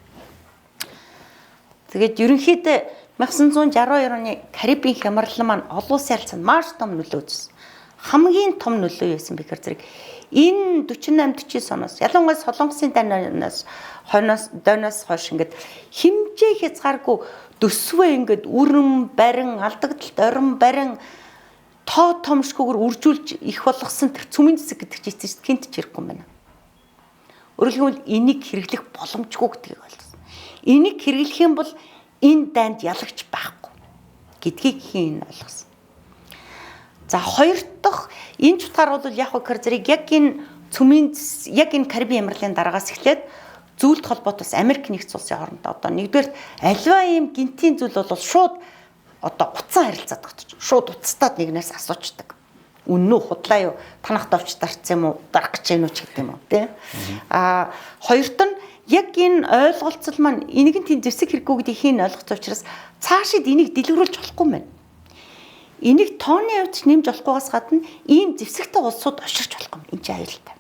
Тэгээд ерөнхийдөө 1962 оны Карибын хямрал маань олон улсын харилцаанд маш том нөлөө үзсэн. Хамгийн том нөлөө юусэн бэхээр зэрэг энэ 48-49 оноос ялангуяа Солонгосын дойноос хойш ингээд хэмжээ хязгааргүй төсвөө ингээд үрэн барин алдагдaltaд орон барин тоо томшгүйгээр үржүүлж их болгосон тэр цөмийн зэсэг гэдэг чинь эцэст гинт ч ирэхгүй юм байна. Өөрөлдвөл энийг хэрэглэх боломжгүй гэдгийг ойлгосон. Энийг хэрэглэх юм бол энэ дайнд ялагч байхгүй гэдгийг хийн ойлгосон. За хоёр дахь энэ ч утгаар бол яг гэхээр зэрэг яг энэ цөмийн яг энэ Карибын ямарлын дараагаас эхлээд зүйлт холбоот бас Америк нэгдсэн улсын хоорондоо одоо нэгдүгээр альва ийм гинтийн зүйл бол шууд одоо утсан харилцаад багтчих. Шууд уцтаад нэгнээс асуучдаг. Үнэн үү худлаа юу? Танах давч дарцсан юм уу? Дарах гэж юм уу ч гэдэг юм уу, тий? Хоёрт нь яг энэ ойлголцол маань энийг тийм зэвсэг хэрэггүй гэдгийг хийн ойлгоц учраас цаашид энийг дэлгэрүүлж болохгүй юм байна. Энийг тооны хувьд нэмж болохгүйгаас гадна ийм зэвсэгтэй улсууд очирч болох юм. Энд чинь аюултай.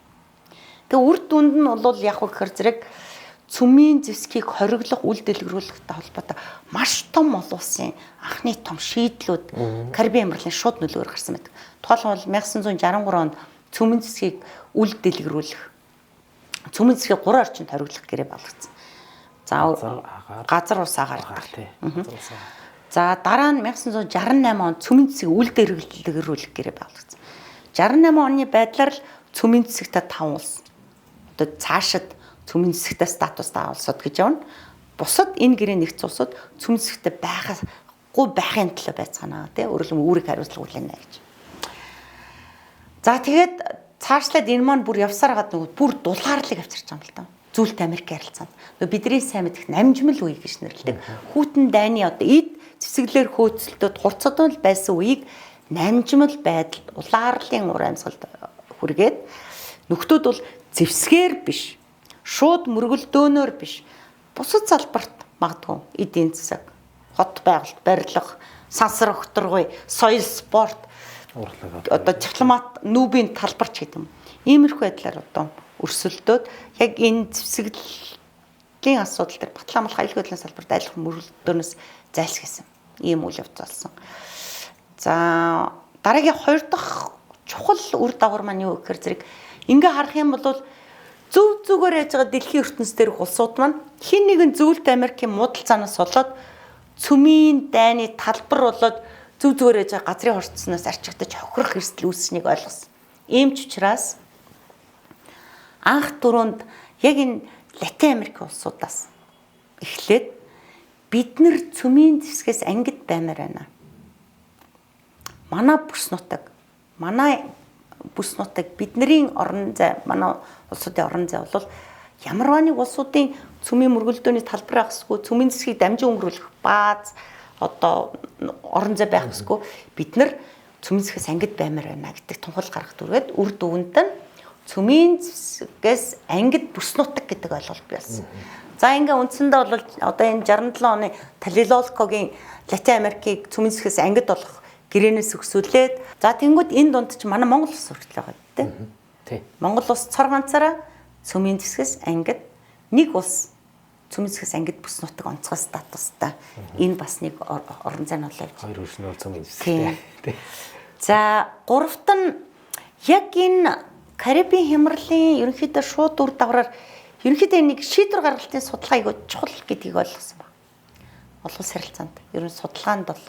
Тэгээ үр дүнд нь бол яг гэхээр зэрэг цөмийн зэвсгийг хориглох үйл дэлгэрүүлэхтэй холбоотой маш том олон улсын анхны том шийдлүүд Карибын ямарлын шууд нөлөөр гарсан байдаг. Тухайлбал 1963 онд цөмийн зэвсгийг үйл дэлгэрүүлэх цөмийн зэвсгийг 3 орчинд хориглох гэрээ болгоцсон. За газар ус агаар тий. За дараа нь 1968 онд цөмийн зэвсгийг үйл дэлгэрүүлэх гэрээ болгоцсон. 68 оны байдлаар л цөмийн зэвсэгтэй 5 улс одоо цаашид цөмийн зэвсэгтэй статустай улсууд гэж явна. Бусад энэ гэрээ нэгдсэн улсууд цөмийн зэвсэгтэй байхгүйбайхын төлөө байцгаана тий. Өөрөлдөн үүрэг хариуцлага хүлээнэ гэж. За тэгээд цаашлаад энэ маань бүр явсаар гад нөгөө бүр дулгаарлыг авчирч байгаа юм л да. Зүйлт Америк харилцаанд бидний сайн мэдэх намжмал үе гэж нэрлэдэг. Хүүтэн дайны одоо эд зэвсэглэр хөөцөлтөд хурцдуул байсан үеийг намжмал байдалд улаарлын ур амьсгалд хүргээд нөхдүүд бол зэвсгээр биш, шууд мөргөлдөөнөөр биш, бусад салбарт магадгүй эдийн засаг, хот байгуулалт, барилга, сансар өгтөргүй, соёл, спорт, одоо дипломат, нүүбийн талбарч гэдэг юм. Иймэрхүү байдлаар одоо өрсөлдөөд яг энэ зэвсгэлийн асуудал дээр Батлан болох аюулгүй байдлын салбарт айлах мөрөлдөөнөөс зайлсхийсэн. Ийм үйл явц болсон. За дараагийн 2 дахь чухал үр дагавар маань юу гэхээр зэрэг ингээ харах юм бол зөв зүгээр яаж байгаа дэлхийн ертөнцийн дээрх улсууд маань хин нэгэн Зөвлөлт Америкийн муудалцаанаас болоод цөмийн дайны талбар болоод зөв зүгээр яаж байгаа газрын хорцсноос арчигдаж хохирох эрсдэл үүссэнийг ойлгосон. Ийм ч учраас анх түрүүнд яг энэ Латин Америк улсуудаас эхлээд бид нар цөмийн зэвсгээс ангид баймаар байна. Манай бүс нутаг бидний орон зай, манай улсуудын орон зай бол ямар нэг улсуудын цөмийн мөргөлдөөний талбар ахсгүй, цөмийн зэвсгийг дамжин өнгөрүүлэх бааз одоо орон зай байх гэсгүй бид нар цөмийн зэвсгээс ангид баймаар байна гэдэг тунхал гаргах дүргээд үр дүнд нь цөмийн зэвсгээс ангид бүс нутаг гэдэг ойлголт байсан. За ингээ үндсэндээ бол одоо энэ 67 оны Талилолкогийн Латин Америкийг цөмийн зэвсгээс ангид болох гэрээнээс өксүүлээд за тэнгууд энэ дунд ч манай Монгол улс хүртэл байгаа тийм. Монгол улс цор ганцаараа цөмийн зэвсгээс ангид нэг улс цөмийн зэвсгээс ангид бүс нутаг онцгой статустай. Энэ бас нэг орон зай нь болоо. Хоёр өршнөө цөмийн зэвсгтэй. За гуравт нь яг энэ Карибын хямралын ерөнхийдөө шууд үр дагавраар ерөнхийдөө нэг шийдвэр гаргалтын судалгаа айгуу чухал гэдгийг ойлгосон байна. Олон улс харилцаанд ерөн судалгаанд бол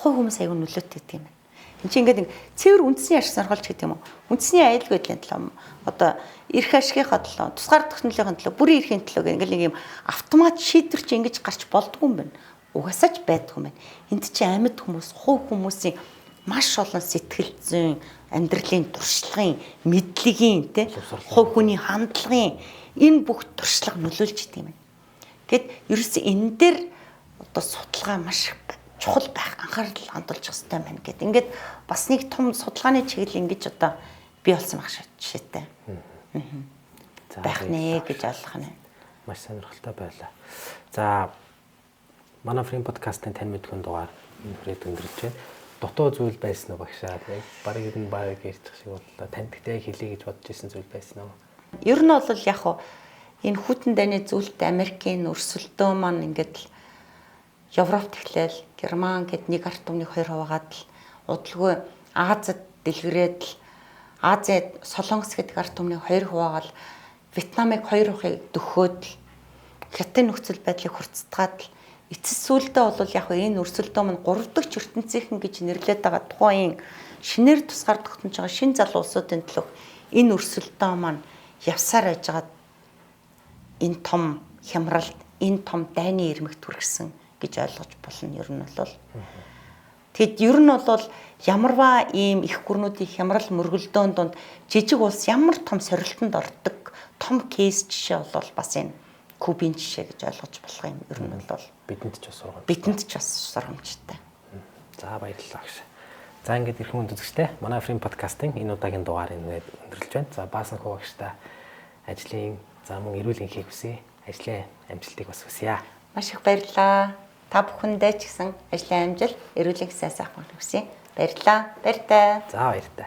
хувь хүмүүс айгуу нөлөөтэй гэдэг юм байна. Энд чинь ингээд нэг цэвэр үндэсний ашиг сонирхолч гэдэг юм уу? Үндэсний аюулгүй байдлын төлөө одоо эрх ашигынхаа төлөө, тусгаар технологийн төлөө, бүрийн эрхийн төлөө гэх нэг юм автомат шийдвэр чи ингэж гарч болдгүй юм байна. Угаасаа ч байдгүй юм байна. Энд чинь амьд хүмүүс, хувь хүмүүсийн маш олон сэтгэл зүйн, амьдралын туршлагын, мэдлэгийн тий хувь хүний хандлагын энэ бүх туршлага нөлөөлж идэв юм байна. Гэт ерөөсөө энэ дээр одоо судалгаа маш чухал байх, анхаарал хандуулж хэрэгтэй байна гэд. Ингээд бас нэг том судалгааны чиглэл ингэж одоо бий болсон байх жишээтэй. Байх нэ гэж ойлгох нь. Маш сонирхолтой байлаа. За манай Frame podcast-ын тань мэдхэн дугаар энэ хүрээд өндөрлж байна. Дутуу зүйл байсан уу багшаа? Бараг ер нь баг ярьчих шиг боллоо. Таньдтай хэлье гэж бодож исэн зүйл байсан уу? Ер нь бол яг хуу энэ хүйтэн дайны Зөвлөлт Америкийн өрсөлдөө маань ингээд Европт эхлээл Герман гэд нэг ард түмний 2 хуваагаад л удалгүй Азид дэлгэрээд л Азиад Солонгос гэдэг ард түмний 2 хуваагаад Вьетнамыг 2 хувийг дөхөөд л хятадын нөхцөл байдлыг хурцтгаад л эцэс сүлдээ бол яг энэ өрсөлдөө маань 3 дахь ертөнцийнхэн гэж нэрлэдэг байгаа тухайн шинээр тусгаар тогтнож байгаа шинэ залуу улсуудын төлөө энэ өрсөлдөө маань явсаар байж байгаа энэ том хямралд энэ том дайны ирмэгт хүргэсэн гэж ойлгож болно. Ер нь бол тэгэд ер нь бол ямарваа ийм их гүрнүүдийн хямрал мөргөлдөөн донд жижиг улс ямар том сорилтонд ордог том кейс жишээ бол бас энэ Кубын жишээ гэж ойлгож болох юм. Ер нь бол бидэнд ч бас сургамжтай. Бидэнд ч бас сургамжтай. За баярлалаа гэж. За ингээд ирхэн үзэгчтэй манай Frame podcast-ын энэ удаагийн дугаарыг өндөрлж байна. За баасан хуваагчтай ажлын за мөн эрүүл энхийг хүсье. Ажлын амжилтыг бас хүсье. Маш их баярлалаа. Та бүхэндээ ч гэсэн ажлын амжилт, эрүүл энх сайн сайхан хүсье. Баярлалаа. Баяртай. За баяртай.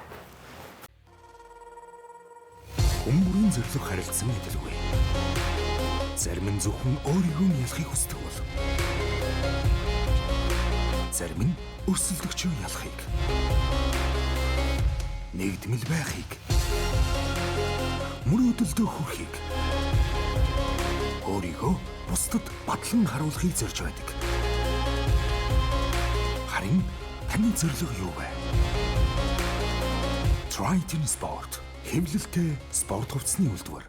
Хүмүүрийн зөвлөх харилцсан мэдээлгүй. Зарим нь зөвхөн өөрийгөө ялахыг хүсдэг бол зарим нь өрсөлдөгчөө ялахыг, нэгдмэл байхыг, мөрөөдөлдөө хүрэхийг, өөрийгөө бусдад батлан харуулахыг зорж байдаг. Харин таны зорилго юу вэ? Triton Sport хэвлэлтэй спорт хувцсны үйлдвэр.